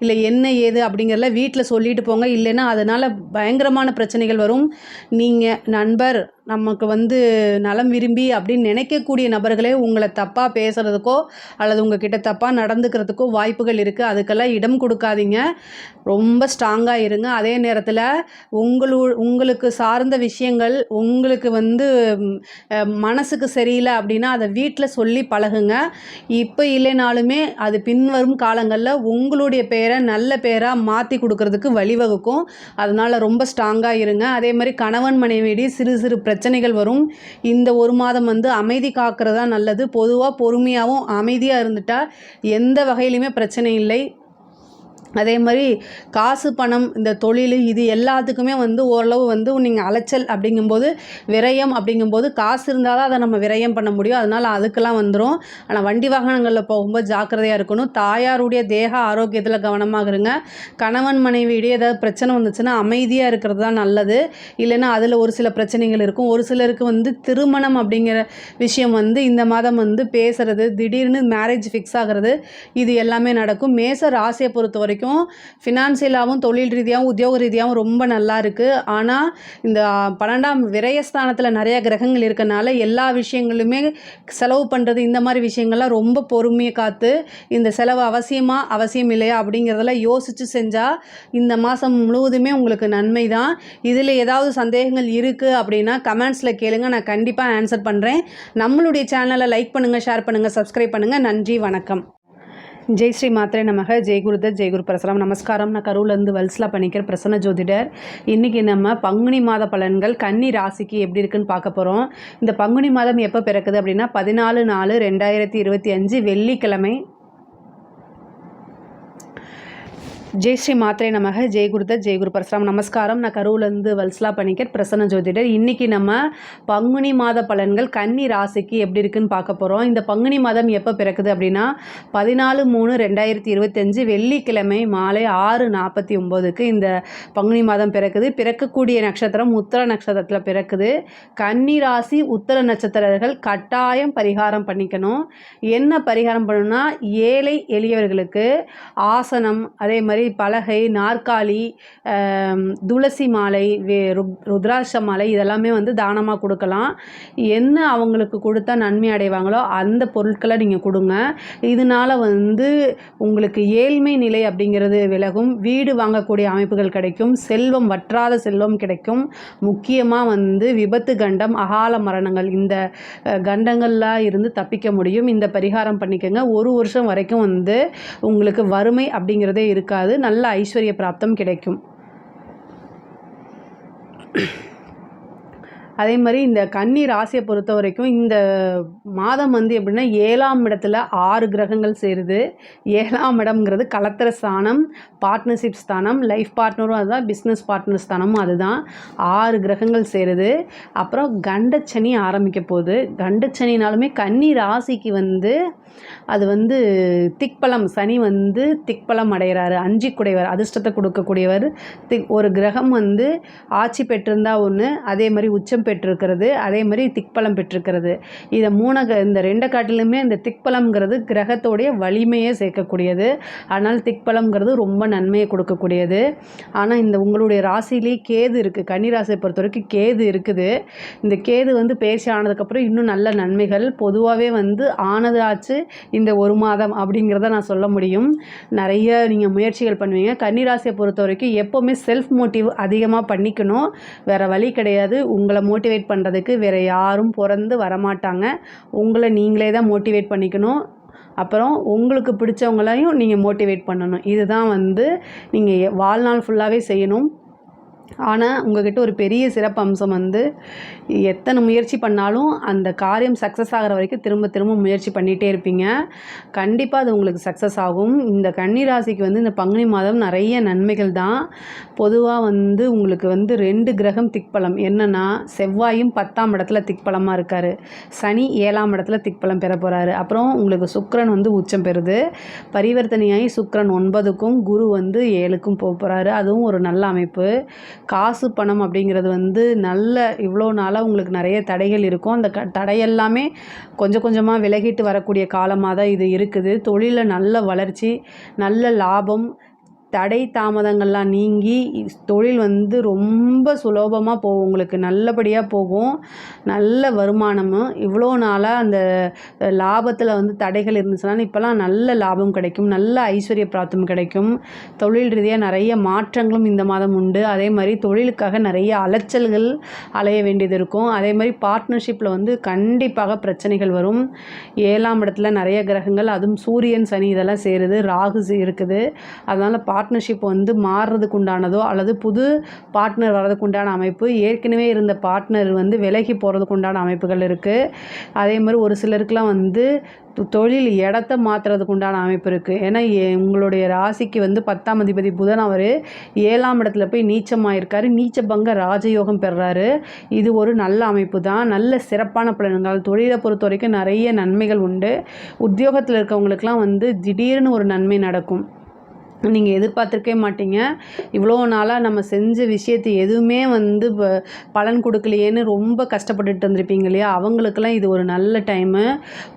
இல்லை என்ன ஏது அப்படிங்கிறத வீட்டில் சொல்லிட்டு போங்க. இல்லைன்னா அதனால் பயங்கரமான பிரச்சனைகள் வரும். நீங்கள் நண்பர் நமக்கு வந்து நலம் விரும்பி அப்படின்னு நினைக்கக்கூடிய நபர்களே உங்களை தப்பாக பேசுகிறதுக்கோ அல்லது உங்ககிட்ட தப்பாக நடந்துக்கிறதுக்கோ வாய்ப்புகள் இருக்குது. அதுக்கெல்லாம் இடம் கொடுக்காதீங்க. ரொம்ப ஸ்ட்ராங்காக இருங்க. அதே நேரத்தில் உங்களுக்கு சார்ந்த விஷயங்கள் உங்களுக்கு வந்து மனசுக்கு சரியில்லை அப்படின்னா அதை வீட்டில் சொல்லி பழகுங்க. இப்போ இல்லைனாலுமே அது பின்வரும் காலங்களில் உங்களுடைய பேரை நல்ல பேராக மாற்றி கொடுக்கறதுக்கு வழிவகுக்கும். அதனால் ரொம்ப ஸ்ட்ராங்காக இருங்க. அதே மாதிரி கணவன் மனைவியிடையே சிறு சிறு பிரச்சனைகள் வரும். இந்த ஒரு மாதம் வந்து அமைதி காக்கிறதா நல்லது. பொதுவாக பொறுமையாகவும் அமைதியாக இருந்துட்டால் எந்த வகையிலுமே பிரச்சனை இல்லை. அதே மாதிரி காசு பணம் இந்த தொழில் இது எல்லாத்துக்குமே வந்து ஓரளவு வந்து நீங்கள் அலைச்சல் அப்படிங்கும்போது விரயம் அப்படிங்கும்போது காசு இருந்தால் தான் அதை நம்ம விரயம் பண்ண முடியும். அதனால் அதுக்கெல்லாம் வந்துடும். ஆனால் வண்டி வாகனங்களில் போகும்போது ஜாக்கிரதையாக இருக்கணும். தாயாருடைய தேக ஆரோக்கியத்தில் கவனமாக இருங்க. கணவன் மனைவியிடையே ஏதாவது பிரச்சனை வந்துச்சுன்னா அமைதியாக இருக்கிறது தான் நல்லது. இல்லைன்னா அதில் ஒரு சில பிரச்சனைகள் இருக்கும். ஒரு சிலருக்கு வந்து திருமணம் அப்படிங்கிற விஷயம் வந்து இந்த மாதம் வந்து பேசுகிறது, திடீர்னு மேரேஜ் ஃபிக்ஸ் ஆகிறது, இது எல்லாமே நடக்கும். மேச ராசியை பொறுத்த வரைக்கும் ஃபினான்சியலாகவும் தொழில் ரீதியாகவும் உத்தியோக ரீதியாகவும் ரொம்ப நல்லா இருக்குது. ஆனால் இந்த 12ஆம் விரயஸ்தானத்தில் நிறைய கிரகங்கள் இருக்கனால எல்லா விஷயங்களுமே செலவு பண்ணுறது இந்த மாதிரி விஷயங்கள்லாம் ரொம்ப பொறுமையை காத்து இந்த செலவு அவசியம் இல்லையா அப்படிங்கிறதெல்லாம் யோசித்து செஞ்சால் இந்த மாதம் முழுவதுமே உங்களுக்கு நன்மை தான். இதில் ஏதாவது சந்தேகங்கள் இருக்குது அப்படின்னா கமெண்ட்ஸில் கேளுங்க. நான் கண்டிப்பாக ஆன்சர் பண்ணுறேன். நம்மளுடைய சேனலை லைக் பண்ணுங்கள், ஷேர் பண்ணுங்கள், சப்ஸ்கிரைப் பண்ணுங்கள். நன்றி, வணக்கம். ஜெய் ஸ்ரீ மாத்ரே நமக. ஜெய் குருதத், ஜெய் குரு பரசுராம். நமஸ்காரம். நான் கரூர்லேருந்து வல்சலா பண்ணிக்கிற பிரசன்ன ஜோதிடர். இன்றைக்கி நம்ம பங்குனி மாத பலன்கள் கன்னி ராசிக்கு எப்படி இருக்குன்னு பார்க்க போகிறோம். இந்த பங்குனி மாதம் எப்போ பிறக்குது அப்படின்னா 14/4/2025 வெள்ளிக்கிழமை. ஜெய் ஸ்ரீ மாத்ரே நமக. ஜெய் குருதத், ஜெய் குரு பரசுராம். நமஸ்காரம். நான் கரூர்லேருந்து வல்சலா பண்ணிக்கிற பிரசன்ன ஜோதிடர். இன்றைக்கி நம்ம பங்குனி மாத பலன்கள் கன்னி ராசிக்கு எப்படி இருக்குன்னு பார்க்க போகிறோம். இந்த பங்குனி மாதம் எப்போ பிறக்குது அப்படின்னா 14/3/2025 வெள்ளிக்கிழமை மாலை 6:49க்கு இந்த பங்குனி மாதம் பிறக்குது. பிறக்கக்கூடிய நட்சத்திரம் உத்தர நட்சத்திரத்தில் பிறக்குது. கன்னி ராசி உத்தர நட்சத்திரர்கள் கட்டாயம் பரிகாரம் பண்ணிக்கணும். என்ன பரிகாரம் பண்ணணும்னா, ஏழை எளியவர்களுக்கு ஆசனம், அதே மாதிரி பலகை, நாற்காலி, துளசி மாலை, ருத்ராட்ச மாலை இதெல்லாமே வந்து தானமாக கொடுக்கலாம். என்ன அவங்களுக்கு கொடுத்தா நன்மை அடைவாங்களோ அந்த பொருட்களை நீங்கள் கொடுங்க. இதனால் வந்து உங்களுக்கு ஏழ்மை நிலை அப்படிங்கிறது விலகும். வீடு வாங்கக்கூடிய அமைப்புகள் கிடைக்கும். செல்வம், வற்றாத செல்வம் கிடைக்கும். முக்கியமாக வந்து விபத்து கண்டம், அகால மரணங்கள் இந்த கண்டங்கள்லாம் இருந்து தப்பிக்க முடியும். இந்த பரிகாரம் பண்ணிக்கோங்க. 1 வருஷம் வரைக்கும் வந்து உங்களுக்கு வறுமை அப்படிங்கிறதே இருக்காது. நல்ல ஐஸ்வர்ய பிராப்தம் கிடைக்கும். அதே மாதிரி இந்த கன்னி ராசியை பொறுத்த வரைக்கும் இந்த மாதம் வந்து எப்படின்னா 7ஆம் இடத்துல 6 கிரகங்கள் சேருது. 7ஆம் இடம்ங்கிறது கலத்திர ஸ்தானம், பார்ட்னர்ஷிப் ஸ்தானம், லைஃப் பார்ட்னரும் அதுதான், பிஸ்னஸ் பார்ட்னர் ஸ்தானமும் அதுதான். 6 கிரகங்கள் சேருது. அப்புறம் கண்டச்சனி ஆரம்பிக்க போகுது. கண்டச்சனினாலுமே கன்னி ராசிக்கு வந்து அது வந்து திக்பலம், சனி வந்து திக்பலம் அடைகிறாரு. 5 குடைவர், அதிர்ஷ்டத்தை கொடுக்கக்கூடியவர். ஒரு கிரகம் வந்து ஆட்சி பெற்றிருந்தா ஒன்று, அதே மாதிரி உச்சம் பெற்றிருக்கிறது, அதே மாதிரி திக்பலம் பெற்றிருக்கிறது. இதை இந்த 2 காட்டிலுமே இந்த திக்பலம்ங்கிறது கிரகத்தோடைய வலிமையை சேர்க்கக்கூடியது. அதனால் திக்பலம்ங்கிறது ரொம்ப நன்மையை கொடுக்கக்கூடியது. ஆனால் இந்த உங்களுடைய ராசியிலேயே கேது இருக்குது. கன்னி ராசியை பொறுத்த வரைக்கும் கேது இருக்குது. இந்த கேது வந்து பயிற்சி ஆனதுக்கப்புறம் இன்னும் நல்ல நன்மைகள் பொதுவாகவே வந்து ஆனது ஆச்சு இந்த 1 மாதம் அப்படிங்கிறத நான் சொல்ல முடியும். நிறைய நீங்கள் முயற்சிகள் பண்ணுவீங்க. கன்னிராசியை பொறுத்த வரைக்கும் எப்போவுமே செல்ஃப் மோட்டிவ் அதிகமாக பண்ணிக்கணும். வேறு வழி கிடையாது. உங்களை மோட்டிவேட் பண்ணுறதுக்கு வேறு யாரும் பிறந்து வரமாட்டாங்க. உங்களை நீங்களே தான் மோட்டிவேட் பண்ணிக்கணும். அப்புறம் உங்களுக்கு பிடிச்சவங்களையும் நீங்கள் மோட்டிவேட் பண்ணணும். இதுதான் வந்து நீங்கள் வாழ்நாள் ஃபுல்லாகவே செய்யணும். ஆனால் உங்கள்கிட்ட ஒரு பெரிய சிறப்பு அம்சம் வந்து எத்தனை முயற்சி பண்ணாலும் அந்த காரியம் சக்ஸஸ் ஆகிற வரைக்கும் திரும்ப திரும்ப முயற்சி பண்ணிகிட்டே இருப்பீங்க. கண்டிப்பாக அது உங்களுக்கு சக்ஸஸ் ஆகும். இந்த கன்னி ராசிக்கு வந்து இந்த பங்குனி மாதம் நிறைய நன்மைகள் தான். பொதுவாக வந்து உங்களுக்கு வந்து 2 கிரகம் திக்பலம் என்னென்னா, செவ்வாயும் 10ஆம் இடத்துல திக்பலமாக இருக்கார், சனி 7ஆம் இடத்துல திக்பலம் பெற போகிறாரு. அப்புறம் உங்களுக்கு சுக்கிரன் வந்து உச்சம் பெறுது. பரிவர்த்தனையாகி சுக்கிரன் 9க்கும் குரு வந்து 7க்கும் போக போகிறாரு. அதுவும் ஒரு நல்ல அமைப்பு. காசு பணம் அப்படிங்கிறது வந்து நல்ல இவ்வளோ நாளாக உங்களுக்கு நிறைய தடைகள் இருக்கும். அந்த தடையெல்லாமே கொஞ்சம் கொஞ்சமாக விலகிட்டு வரக்கூடிய காலமாக தான் இது இருக்குது. தொழிலில் நல்ல வளர்ச்சி, நல்ல லாபம், தடை தாமதங்கள்லாம் நீங்கி தொழில் வந்து ரொம்ப சுலபமாக போகும். உங்களுக்கு நல்லபடியாக போகும். நல்ல வருமானமும் இவ்வளோ நாளாக அந்த லாபத்தில் வந்து தடைகள் இருந்துச்சுன்னா இப்போலாம் நல்ல லாபம் கிடைக்கும். நல்ல ஐஸ்வர்ய பிராப்தம் கிடைக்கும். தொழில் ரீதியாக நிறைய மாற்றங்களும் இந்த மாதம் உண்டு. அதே மாதிரி தொழிலுக்காக நிறைய அலைச்சல்கள் அலைய வேண்டியது இருக்கும். அதே மாதிரி பார்ட்னர்ஷிப்பில் வந்து கண்டிப்பாக பிரச்சனைகள் வரும். 7ஆம் இடத்துல நிறைய கிரகங்கள், அதுவும் சூரியன் சனி இதெல்லாம் சேருது, ராகு இருக்குது. அதனால் பார்ட்னர்ஷிப் வந்து மாறுறதுக்கு உண்டானதோ அல்லது புது பார்ட்னர் வர்றதுக்கு உண்டான அமைப்பு, ஏற்கனவே இருந்த பார்ட்னர் வந்து விலகி போகிறதுக்கு உண்டான அமைப்புகள் இருக்குது. அதே மாதிரி ஒரு சிலருக்குலாம் வந்து தொழில் இடத்த மாற்றுறதுக்கு உண்டான அமைப்பு இருக்குது. ஏன்னா உங்களுடைய ராசிக்கு வந்து 10ஆம் அதிபதி புதன் அவர் 7ஆம் இடத்துல போய் நீச்சமாயிருக்காரு. நீச்ச பங்க ராஜயோகம் பெறுறாரு. இது ஒரு நல்ல அமைப்பு தான். நல்ல சிறப்பான பலன்கள். தொழிலை பொறுத்த வரைக்கும் நிறைய நன்மைகள் உண்டு. உத்தியோகத்தில் இருக்கவங்களுக்கெல்லாம் வந்து திடீர்னு ஒரு நன்மை நடக்கும். நீங்கள் எதிர்பார்த்துருக்கவே மாட்டீங்க. இவ்வளோ நாளாக நம்ம செஞ்ச விஷயத்தை எதுவுமே வந்து பலன் கொடுக்கலையேன்னு ரொம்ப கஷ்டப்பட்டுட்டு இருந்திருப்பீங்க இல்லையா, அவங்களுக்கெல்லாம் இது ஒரு நல்ல டைமு.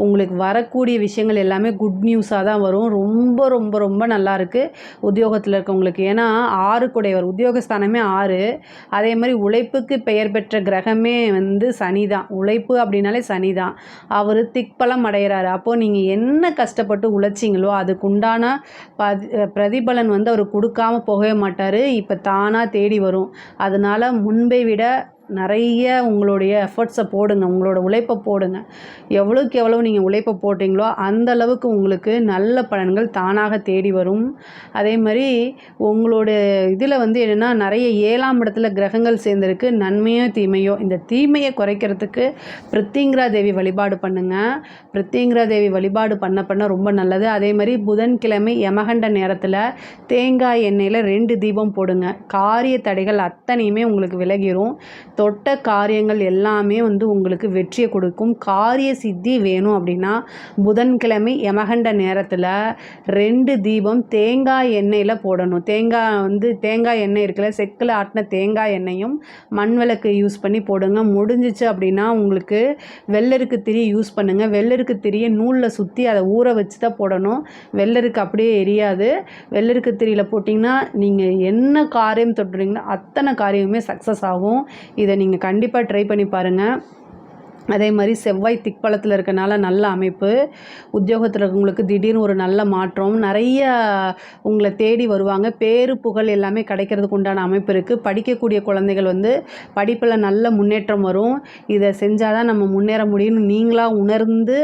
உங்களுக்கு வரக்கூடிய விஷயங்கள் எல்லாமே குட் நியூஸாக தான் வரும். ரொம்ப ரொம்ப ரொம்ப நல்லாயிருக்கு உத்தியோகத்தில் இருக்கவங்களுக்கு. ஏன்னா 6 குடையவர், உத்தியோகஸ்தானமே 6. அதே மாதிரி உழைப்புக்கு பெயர் பெற்ற கிரகமே வந்து சனி தான். உழைப்பு அப்படின்னாலே சனி தான். அவர் திக்பலம் அடைகிறாரு. அப்போது நீங்கள் என்ன கஷ்டப்பட்டு உழைச்சிங்களோ அதுக்குண்டான பிரதிபலன் வந்து அவர் கொடுக்காம போகவே மாட்டார். இப்போ தானாக தேடி வரும். அதனால் முன்பை விட நிறைய உங்களுடைய எஃபர்ட்ஸை போடுங்க, உங்களோட உழைப்பை போடுங்க. எவ்வளோக்கு எவ்வளோ நீங்கள் உழைப்பை போட்டிங்களோ அந்த அளவுக்கு உங்களுக்கு நல்ல பலன்கள் தானாக தேடி வரும். அதே மாதிரி உங்களோட இதில் வந்து என்னென்னா நிறைய 7ஆம் இடத்துல கிரகங்கள் சேர்ந்துருக்கு. நன்மையோ தீமையோ, இந்த தீமையை குறைக்கிறதுக்கு பிரித்திங்கிரா தேவி வழிபாடு பண்ணுங்கள். பிரித்திங்கிரா தேவி வழிபாடு பண்ண ரொம்ப நல்லது. அதே மாதிரி புதன்கிழமை யமகண்ட நேரத்தில் தேங்காய் எண்ணெயில் 2 தீபம் போடுங்க. காரிய தடைகள் அத்தனையுமே உங்களுக்கு விலகிரும். தொட்ட காரியங்கள் எல்லாமே வந்து உங்களுக்கு வெற்றியை கொடுக்கும். காரிய சித்தி வேணும் அப்படின்னா புதன்கிழமை யமகண்ட நேரத்தில் 2 தீபம் தேங்காய் எண்ணெயில் போடணும். தேங்காய் எண்ணெய் இருக்குல்ல, செக்கில் ஆட்டின தேங்காய் எண்ணெயும் மண் விளக்கு யூஸ் பண்ணி போடுங்க. முடிஞ்சிச்சு அப்படின்னா உங்களுக்கு வெள்ளருக்கு திரி யூஸ் பண்ணுங்கள். வெள்ளருக்கு திரியை நூலில் சுற்றி அதை ஊற வச்சு தான் போடணும். வெள்ளருக்கு அப்படியே எரியாது. வெள்ளருக்கு திரியில் போட்டிங்கன்னா நீங்கள் என்ன காரியம் தொட்டுறீங்களோ அத்தனை காரியமுமே சக்ஸஸ் ஆகும். இதை நீங்கள் கண்டிப்பாக ட்ரை பண்ணி பாருங்கள். அதே மாதிரி செவ்வாய் திக்பலத்தில் இருக்கனால நல்ல அமைப்பு. உத்தியோகத்தில் இருக்கவங்களுக்கு திடீர்னு ஒரு நல்ல மாற்றம், நிறைய உங்களை தேடி வருவாங்க. பேரு புகழ் எல்லாமே கிடைக்கிறதுக்கு உண்டான அமைப்பு இருக்குது. படிக்கக்கூடிய குழந்தைகள் வந்து படிப்பில் நல்ல முன்னேற்றம் வரும். இதை செஞ்சால் தான் நம்ம முன்னேற முடியும்னு நீங்களாக உணர்ந்து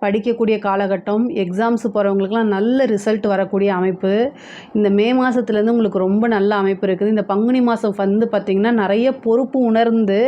படிக்கக்கூடிய காலகட்டம். எக்ஸாம்ஸ் போகிறவங்களுக்குலாம் நல்ல ரிசல்ட் வரக்கூடிய அமைப்பு. இந்த மே மாதத்துலேருந்து உங்களுக்கு ரொம்ப நல்ல அமைப்பு இருக்குது. இந்த பங்குனி மாதம் வந்து பார்த்திங்கன்னா நிறைய பொறுப்பு உணர்ந்து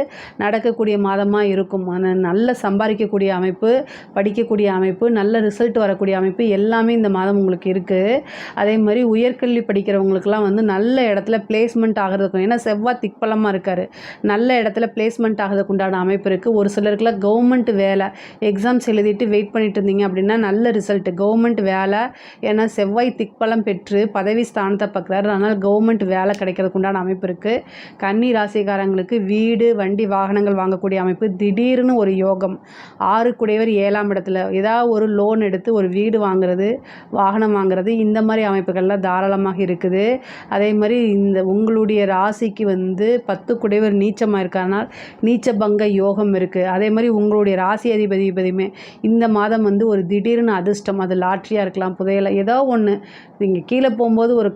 நடக்கக்கூடிய மாதமாக இருக்கும். நல்ல சம்பாதிக்கக்கூடிய அமைப்பு, படிக்கக்கூடிய அமைப்பு, நல்ல ரிசல்ட் வரக்கூடிய அமைப்பு எல்லாமே இந்த மாதம் உங்களுக்கு இருக்குது. அதே மாதிரி உயர்கல்வி படிக்கிறவங்களுக்குலாம் வந்து நல்ல இடத்துல பிளேஸ்மெண்ட் ஆகிறதுக்கும், ஏன்னா செவ்வாய் திக்பலமாக இருக்கார், நல்ல இடத்துல பிளேஸ்மெண்ட் ஆகிறதுக்கு உண்டான அமைப்பு இருக்குது. ஒரு சிலருக்குலாம் கவர்மெண்ட் வேலை எக்ஸாம்ஸ் எழுதிட்டு வெயிட் பண்ணிட்டு இருந்தீங்க அப்படின்னா நல்ல ரிசல்ட் கவர்மெண்ட் வேலை. ஏன்னா செவ்வாய் திக்பலம் பெற்று பதவி ஸ்தானத்தை பார்க்குறாரு, அதனால் கவர்மெண்ட் வேலை கிடைக்கிறதுக்கு உண்டான அமைப்பு இருக்குது. கன்னி ராசிக்காரங்களுக்கு வீடு வண்டி வாகனங்கள் வாங்கக்கூடிய அமைப்பு. திடீர்னு ஒரு யோகம். 6 7ஆம் இடத்துல ஏதாவது ஒரு லோன் எடுத்து ஒரு வீடு வாங்குறது, வாகனம் வாங்குறது, இந்த மாதிரி அமைப்புகள்லாம் தாராளமாக இருக்குது. அதே மாதிரி இந்த உங்களுடைய ராசிக்கு வந்து 10 நீச்சமாக இருக்கறனால் நீச்ச பங்க யோகம் இருக்குது. அதே மாதிரி உங்களுடைய ராசி அதிபதியுமே இந்த மாதம் வந்து ஒரு திடீர்னு அதிர்ஷ்டம், அது லாட்ரியாக இருக்கலாம், புதையலை, ஏதோ ஒன்று நீங்கள் கீழே போகும்போது ஒரு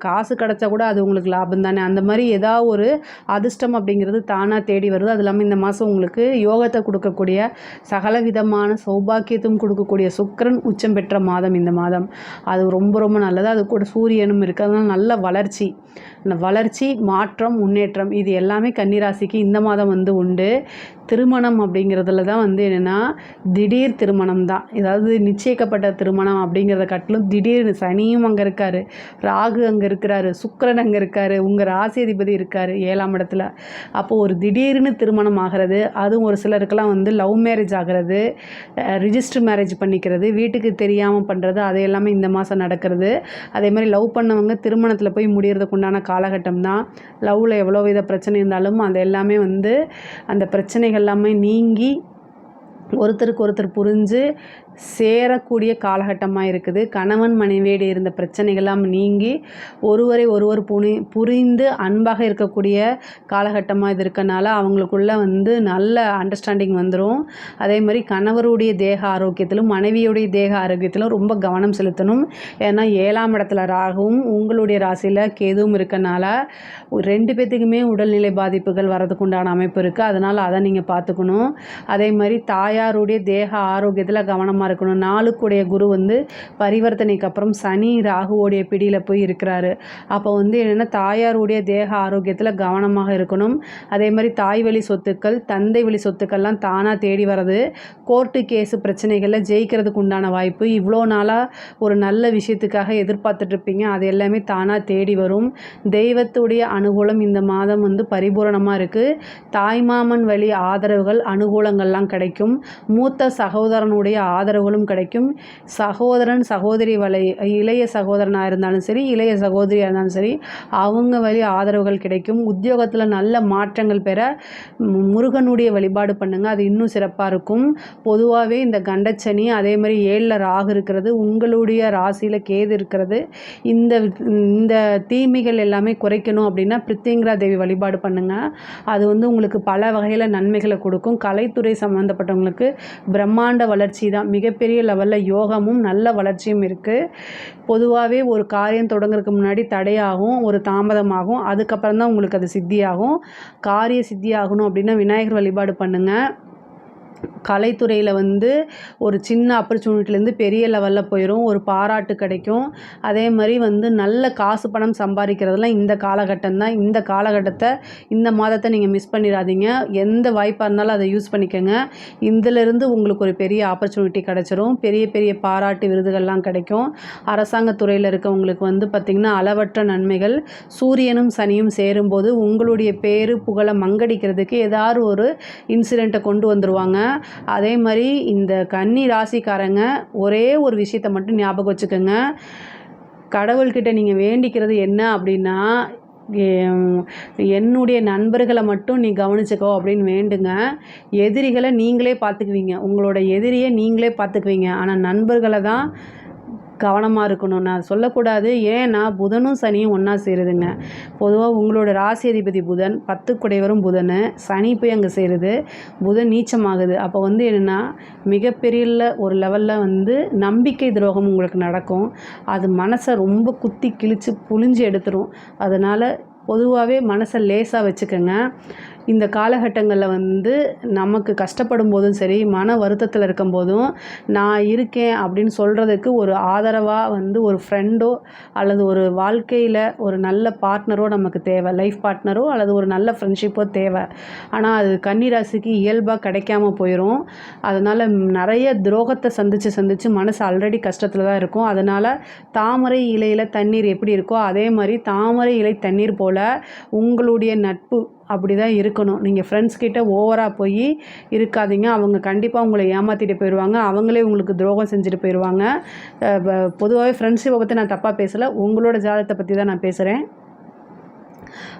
காசு கிடச்சா கூட அது உங்களுக்கு லாபம் தானே. அந்த மாதிரி ஏதாவது ஒரு அதிர்ஷ்டம் அப்படிங்கிறது தானாக தேடி வருது. அது இல்லாமல் இந்த மாதம் உங்களுக்கு யோகத்தை கொடுக்கக்கூடிய சகல விதமான சௌபாக்கியத்தும் கொடுக்கக்கூடிய சுக்கிரன் உச்சம் பெற்ற மாதம் இந்த மாதம். அது ரொம்ப ரொம்ப நல்லது. அது கூட சூரியனும் இருக்குது. அதனால் நல்ல வளர்ச்சி மாற்றம் முன்னேற்றம் இது எல்லாமே கன்னிராசிக்கு இந்த மாதம் வந்து உண்டு. திருமணம் அப்படிங்கிறதுல தான் வந்து என்னென்னா திடீர் திருமணம் தான். ஏதாவது நிச்சயிக்கப்பட்ட திருமணம் அப்படிங்கிறத காட்டிலும் திடீர்னு சனியும் அங்கே இருக்கார், ராகு அங்கே இருக்கிறாரு, சுக்கிரன் அங்கே இருக்கார், உங்கள் ராசி அதிபதி இருக்கார் 7ஆம் இடத்துல. அப்போது ஒரு திடீர்னு திருமணம் ஆகிறது, அதுவும் ஒரு சிலருக்கெல்லாம் வந்து லவ் மேரேஜ் ஆகிறது, ரிஜிஸ்டர் மேரேஜ் பண்ணிக்கிறது, வீட்டுக்கு தெரியாமல் பண்ணுறது, அது எல்லாமே இந்த மாதம் நடக்கிறது. அதே மாதிரி லவ் பண்ணவங்க திருமணத்தில் போய் முடியறதுக்கு உண்டான காலகட்டம் தான். லவ்வில் எவ்வளோ வித பிரச்சனை இருந்தாலும் அது எல்லாமே வந்து அந்த பிரச்சனைகள் எல்லாமே நீங்கி ஒருத்தருக்கு ஒருத்தர் புரிஞ்சு சேரக்கூடிய காலகட்டமாக இருக்குது. கணவன் மனைவியிடையே இருந்த பிரச்சனைகள்லாம் நீங்கி ஒருவரை ஒருவர் புரிந்து அன்பாக இருக்கக்கூடிய காலகட்டமாக இது இருக்கனால அவங்களுக்குள்ள வந்து நல்ல அண்டர்ஸ்டாண்டிங் வந்துடும். அதே மாதிரி கணவருடைய தேக ஆரோக்கியத்திலும் மனைவியுடைய தேக ஆரோக்கியத்திலும் ரொம்ப கவனம் செலுத்தணும். ஏன்னா 7ஆம் இடத்துல ராகுவும் உங்களுடைய ராசியில் கேதுவும் இருக்கனால 2 பேர்த்துக்குமே உடல்நிலை பாதிப்புகள் வரதுக்கு உண்டான அமைப்பு இருக்குது. அதனால் அதை நீங்கள் பார்த்துக்கணும். அதே மாதிரி தாயாருடைய தேக ஆரோக்கியத்தில் கவனமாக இருக்கணும். 4க்குடைய குரு வந்து பரிவர்த்தனைக்கு அப்புறம் சனி ராகுவோடைய பிடியில் போய் இருக்கிறாரு. அப்போ வந்து என்னென்னா தாயாருடைய தேக ஆரோக்கியத்தில் கவனமாக இருக்கணும். அதே மாதிரி தாய் வழி சொத்துக்கள் தந்தை வழி சொத்துக்கள்லாம் தானாக தேடி வர்றது, கோர்ட்டு கேஸு பிரச்சனைகளில் ஜெயிக்கிறதுக்கு உண்டான வாய்ப்பு. இவ்வளோ நாளாக ஒரு நல்ல விஷயத்துக்காக எதிர்பார்த்துட்ருப்பீங்க, அது எல்லாமே தானாக தேடி வரும். தெய்வத்துடைய அனுகூலம் இந்த மாதம் வந்து பரிபூரணமாக இருக்குது. தாய்மாமன் வழி ஆதரவுகள் அனுகூலங்கள்லாம் கிடைக்கும். மூத்த சகோதரனுடைய ஆதரவுகளும் கிடைக்கும். சகோதரன் சகோதரி இளைய சகோதரனாக இருந்தாலும் சரி இளைய சகோதரியாக இருந்தாலும் சரி அவங்க வழி ஆதரவுகள் கிடைக்கும். உத்தியோகத்தில் நல்ல மாற்றங்கள் பெற முருகனுடைய வழிபாடு பண்ணுங்கள், அது இன்னும் சிறப்பாக இருக்கும். பொதுவாகவே இந்த கண்டச்சனி அதே மாதிரி 7ல் ராகு இருக்கிறது, உங்களுடைய ராசியில் கேது இருக்கிறது, இந்த தீமைகள் எல்லாமே குறைக்கணும் அப்படின்னா பிரித்திங்கரா தேவி வழிபாடு பண்ணுங்கள். அது வந்து உங்களுக்கு பல வகையில் நன்மைகளை கொடுக்கும். கலைத்துறை சம்மந்தப்பட்டவங்களுக்கு பிரம்மாண்ட வளர்ச்சி தான். மிகப்பெரிய லெவலில் யோகமும் நல்ல வளர்ச்சியும் இருக்குது. பொதுவாகவே ஒரு காரியம் தொடங்குறதுக்கு முன்னாடி தடையாகும், ஒரு தாமதமாகும், அதுக்கப்புறம் தான் உங்களுக்கு அது சித்தியாகும். காரிய சித்தி ஆகணும் அப்படின்னா விநாயகர் வழிபாடு பண்ணுங்கள். கலைத்துறையில் வந்து ஒரு சின்ன ஆப்பர்ச்சுனிட்டிலேருந்து பெரிய லெவலில் போயிடும், ஒரு பாராட்டு கிடைக்கும். அதே மாதிரி வந்து நல்ல காசு பணம் சம்பாதிக்கிறதுலாம் இந்த காலகட்டம் தான். இந்த காலகட்டத்தை இந்த மாதத்தை நீங்கள் மிஸ் பண்ணிடாதீங்க. எந்த வாய்ப்பாக இருந்தாலும் அதை யூஸ் பண்ணிக்கோங்க. இதிலிருந்து உங்களுக்கு ஒரு பெரிய ஆப்பர்ச்சுனிட்டி கிடச்சிரும். பெரிய பெரிய பாராட்டு விருதுகள்லாம் கிடைக்கும். அரசாங்கத்துறையில் இருக்கவங்களுக்கு வந்து பார்த்திங்கன்னா அளவற்ற நன்மைகள். சூரியனும் சனியும் சேரும்போது உங்களுடைய பேரு புகழை மங்கடிக்கிறதுக்கு ஏதாவது ஒரு இன்சிடெண்ட்டை கொண்டு வந்துடுவாங்க. அதே மாதிரி இந்த கன்னி ராசிக்காரங்க ஒரே ஒரு விஷயத்தை மட்டும் ஞாபகம் வச்சுக்கோங்க. கடவுள்கிட்ட நீங்கள் வேண்டிக்கிறது என்ன அப்படின்னா, என்னுடைய நண்பர்களை மட்டும் நீ கவனிச்சுக்கோ அப்படின்னு வேண்டுங்க. எதிரிகளை நீங்களே பார்த்துக்குவீங்க, உங்களோட எதிரியை நீங்களே பார்த்துக்குவீங்க. ஆனால் நண்பர்களை தான் கவனமாக இருக்கணும். நான் சொல்லக்கூடாது. ஏன்னா புதனும் சனியும் ஒன்றா சேருதுங்க. பொதுவாக உங்களோட ராசி அதிபதி புதன், 10 குடைவரும் புதன், சனி போய் அங்கே சேருது, புதன் நீச்சமாகுது. அப்போ வந்து என்னென்னா மிகப்பெரிய ஒரு லெவலில் வந்து நம்பிக்கை துரோகம் உங்களுக்கு நடக்கும். அது மனசை ரொம்ப குத்தி கிழித்து புழிஞ்சு எடுத்துரும். அதனால் பொதுவாகவே மனசை லேசாக வச்சுக்கோங்க. இந்த காலகட்டங்களில் வந்து நமக்கு கஷ்டப்படும் போதும் சரி, மன வருத்தத்தில் இருக்கும்போதும் நான் இருக்கேன் அப்படின்னு சொல்கிறதுக்கு ஒரு ஆதரவாக வந்து ஒரு ஃப்ரெண்டோ அல்லது ஒரு வாழ்க்கையில் ஒரு நல்ல பார்ட்னரோ நமக்கு தேவை. லைஃப் பார்ட்னரோ அல்லது ஒரு நல்ல ஃப்ரெண்ட்ஷிப்போ தேவை. ஆனால் அது கன்னிராசிக்கு இயல்பாக கிடைக்காம போயிடும். அதனால் நிறைய துரோகத்தை சந்தித்து மனசு ஆல்ரெடி கஷ்டத்தில் தான் இருக்கும். அதனால் தாமரை இலையில் தண்ணீர் எப்படி இருக்கோ அதே மாதிரி தாமரை இலை தண்ணீர் போல் உங்களுடைய நட்பு அப்படி தான் இருக்கணும். நீங்கள் ஃப்ரெண்ட்ஸ் கிட்ட ஓவராக போய் இருக்காதீங்க. அவங்க கண்டிப்பாக உங்களை ஏமாற்றிட்டு போயிடுவாங்க. அவங்களே உங்களுக்கு துரோகம் செஞ்சுட்டு போயிடுவாங்க. பொதுவாகவே ஃப்ரெண்ட்ஷிப்பை பற்றி நான் தப்பாக பேசலை, உங்களோட ஜாதகத்தை பற்றி தான் நான் பேசுகிறேன்.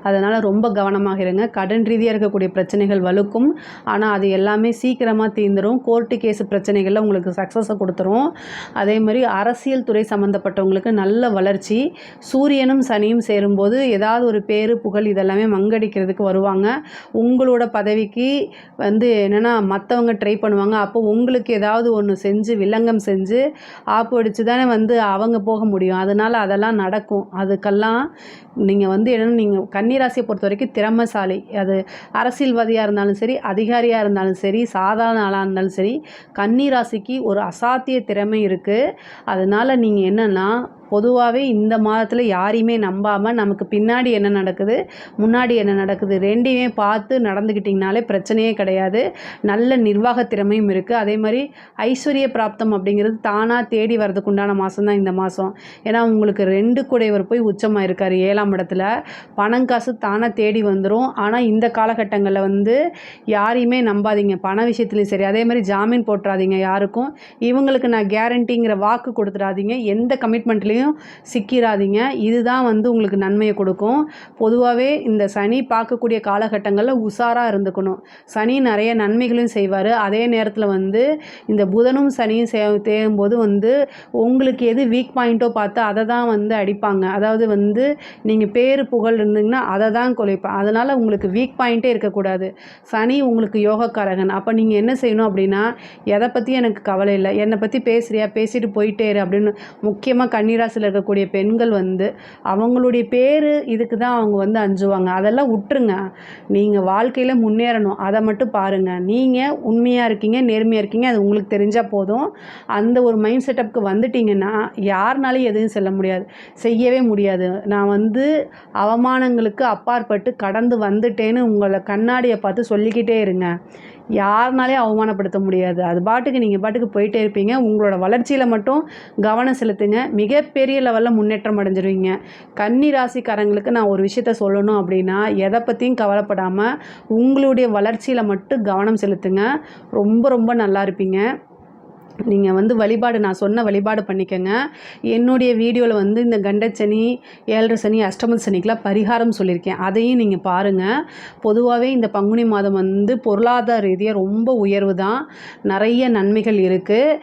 அதனால் ரொம்ப கவனமாக இருங்க. கடன் ரீதியாக இருக்கக்கூடிய பிரச்சனைகள் வலுக்கும், ஆனால் அது எல்லாமே சீக்கிரமாக தீர்ந்துடும். கோர்ட்டு கேஸு பிரச்சனைகளில் உங்களுக்கு சக்ஸஸை கொடுத்துரும். அதே மாதிரி அரசியல் துறை சம்மந்தப்பட்டவங்களுக்கு நல்ல வளர்ச்சி. சூரியனும் சனியும் சேரும்போது ஏதாவது ஒரு பேர் புகழ் இதெல்லாமே மங்கடிக்கிறதுக்கு வருவாங்க. உங்களோட பதவிக்கு வந்து என்னென்னா மற்றவங்க ட்ரை பண்ணுவாங்க. அப்போ உங்களுக்கு ஏதாவது ஒன்று செஞ்சு வில்லங்கம் செஞ்சு ஆப்பு அடித்து தானே வந்து அவங்க போக முடியும். அதனால் அதெல்லாம் நடக்கும். அதுக்கெல்லாம் நீங்கள் வந்து என்னென்னா நீங்கள் கன்னிராசியை பொறுத்த வரைக்கும் திறமைசாலி. அது அரசியல்வாதியாக இருந்தாலும் சரி, அதிகாரியாக இருந்தாலும் சரி, சாதாரண ஆளாக இருந்தாலும் சரி, கன்னிராசிக்கு ஒரு அசாத்திய திறமை இருக்குது. அதனால் நீங்கள் என்னென்னா பொதுவாகவே இந்த மாதத்தில் யாரையுமே நம்பாமல் நமக்கு பின்னாடி என்ன நடக்குது, முன்னாடி என்ன நடக்குது ரெண்டையுமே பார்த்து நடந்துக்கிட்டிங்கனாலே பிரச்சனையே கிடையாது. நல்ல நிர்வாக திறமையும் இருக்குது. அதே மாதிரி ஐஸ்வர்ய பிராப்தம் அப்படிங்கிறது தானாக தேடி வரதுக்கு உண்டான மாதம் தான் இந்த மாதம். ஏன்னா உங்களுக்கு 2 குடைவர் போய் உச்சமாக இருக்கார் 7ஆம் இடத்துல. பணம் காசு தானாக தேடி வந்துடும். ஆனால் இந்த காலகட்டங்களில் வந்து யாரையுமே நம்பாதீங்க. பண விஷயத்துலையும் சரி, அதே மாதிரி ஜாமீன் போட்டுறாதீங்க யாருக்கும். இவங்களுக்கு நான் கேரண்டிங்கிற வாக்கு கொடுத்துடாதீங்க. எந்த கமிட்மெண்ட்லேயும் சிக்கிறாதீங்க. இதுதான் வந்து உங்களுக்கு நன்மையை கொடுக்கும். பொதுவாகவே இந்த சனி பார்க்கக்கூடிய காலகட்டங்களில் உஷாராக இருந்துக்கணும். சனி நிறைய நன்மைகளையும் செய்வார். அதே நேரத்தில் வந்து இந்த புதனும் சனியும் தேயும்போது வந்து உங்களுக்கு எது வீக் பாயிண்ட்டோ பார்த்து அதை தான் வந்து அடிப்பாங்க. அதாவது வந்து நீங்கள் பேர் புகழ் இருந்தீங்கன்னா அதை தான் குலைப்பேன். அதனால் உங்களுக்கு வீக் பாயிண்ட்டே இருக்கக்கூடாது. சனி உங்களுக்கு யோகக்காரகன். அப்போ நீங்கள் என்ன செய்யணும் அப்படின்னா, எதை பற்றி எனக்கு கவலை இல்லை, என்னை பற்றி பேசுகிறியா பேசிட்டு போயிட்டே இரு அப்படின்னு. முக்கியமாக கன்னிராசியில் இருக்கக்கூடிய பெண்கள் வந்து அவங்களுடைய பேர் இதுக்கு தான் அவங்க வந்து அஞ்சுவாங்க. அதெல்லாம் விட்டுருங்க. நீங்கள் வாழ்க்கையில் முன்னேறணும், அதை மட்டும் பாருங்கள். நீங்கள் உண்மையாக இருக்கீங்க, நேர்மையாக இருக்கீங்க, அது உங்களுக்கு தெரிஞ்சால் போதும். அந்த ஒரு மைண்ட் செட்டப்புக்கு வந்துட்டிங்கன்னா யாருனாலையும் எதுவும் செய்யவே முடியாது. நான் வந்து அவமானங்களுக்கு அப்பாற்பட்டு கடந்து வந்துட்டேன்னு உங்களை கண்ணாடியை பார்த்து சொல்லிக்கிட்டே இருங்க. யாருனாலே அவமானப்படுத்த முடியாது. அது பாட்டுக்கு நீங்கள் பாட்டுக்கு போயிட்டே இருப்பீங்க. உங்களோட வளர்ச்சியில் மட்டும் கவனம் செலுத்துங்க. மிகப்பெரிய லெவலில் முன்னேற்றம் அடைஞ்சிருவீங்க. கன்னி ராசிக்காரங்களுக்கு நான் ஒரு விஷயத்த சொல்லணும் அப்படின்னா, எதை பற்றியும் கவலைப்படாமல் உங்களுடைய வளர்ச்சியில் மட்டும் கவனம் செலுத்துங்க. ரொம்ப ரொம்ப நல்லா இருப்பீங்க. நீங்கள் வந்து வழிபாடு நான் சொன்ன வழிபாடு பண்ணிக்கோங்க. என்னுடைய வீடியோவில் வந்து இந்த கண்டச்சனி, 7 சனி, அஷ்டம சனிக்கெலாம் பரிகாரம் சொல்லியிருக்கேன். அதையும் நீங்கள் பாருங்கள். பொதுவாகவே இந்த பங்குனி மாதம் வந்து பொருளாதார ரீதியாக ரொம்ப உயர்வு தான். நிறைய நன்மைகள் இருக்குது.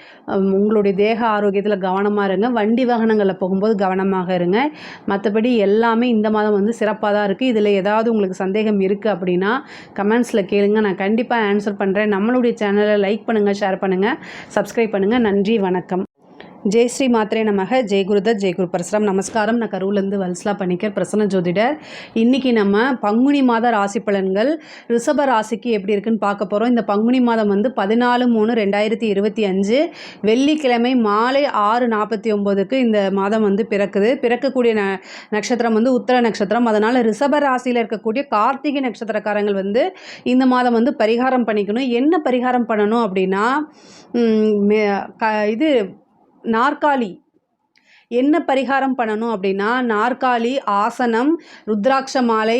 உங்களுடைய தேக ஆரோக்கியத்தில் கவனமாக இருங்க. வண்டி வாகனங்களில் போகும்போது கவனமாக இருங்க. மற்றபடி எல்லாமே இந்த மாதம் வந்து சிறப்பாக தான் இருக்குது. இதில் ஏதாவது உங்களுக்கு சந்தேகம் இருக்குது அப்படின்னா கமெண்ட்ஸில் கேளுங்க. நான் கண்டிப்பாக ஆன்சர் பண்ணுறேன். நம்மளுடைய சேனலை லைக் பண்ணுங்கள், ஷேர் பண்ணுங்கள், சப்ஸ்கிரைப் பண்ணுங்கள். நன்றி, வணக்கம். ஜெய் ஸ்ரீ மாத்ரே நமக. ஜெய் குருதத், ஜெய் குரு பரசுராம். நமஸ்காரம். நான் கரூர்லேருந்து வல்சலா பணிக்கர், பிரசன்ன ஜோதிடர். இன்றைக்கி நம்ம பங்குனி மாத ராசி பலன்கள் ரிஷப ராசிக்கு எப்படி இருக்குன்னு பார்க்க போகிறோம். இந்த பங்குனி மாதம் வந்து 14/3/2025 வெள்ளிக்கிழமை மாலை 6:49க்கு இந்த மாதம் வந்து பிறக்கக்கூடிய நட்சத்திரம் வந்து உத்தர நட்சத்திரம். அதனால் ரிஷப ராசியில் இருக்கக்கூடிய கார்த்திகை நட்சத்திரக்காரங்கள் வந்து இந்த மாதம் வந்து பரிகாரம் பண்ணிக்கணும். என்ன பரிகாரம் பண்ணணும் அப்படின்னா, இது நாற்காலி என்ன பரிகாரம் பண்ணணும் அப்படின்னா, நாற்காலி, ஆசனம், ருத்ராட்ச மாலை,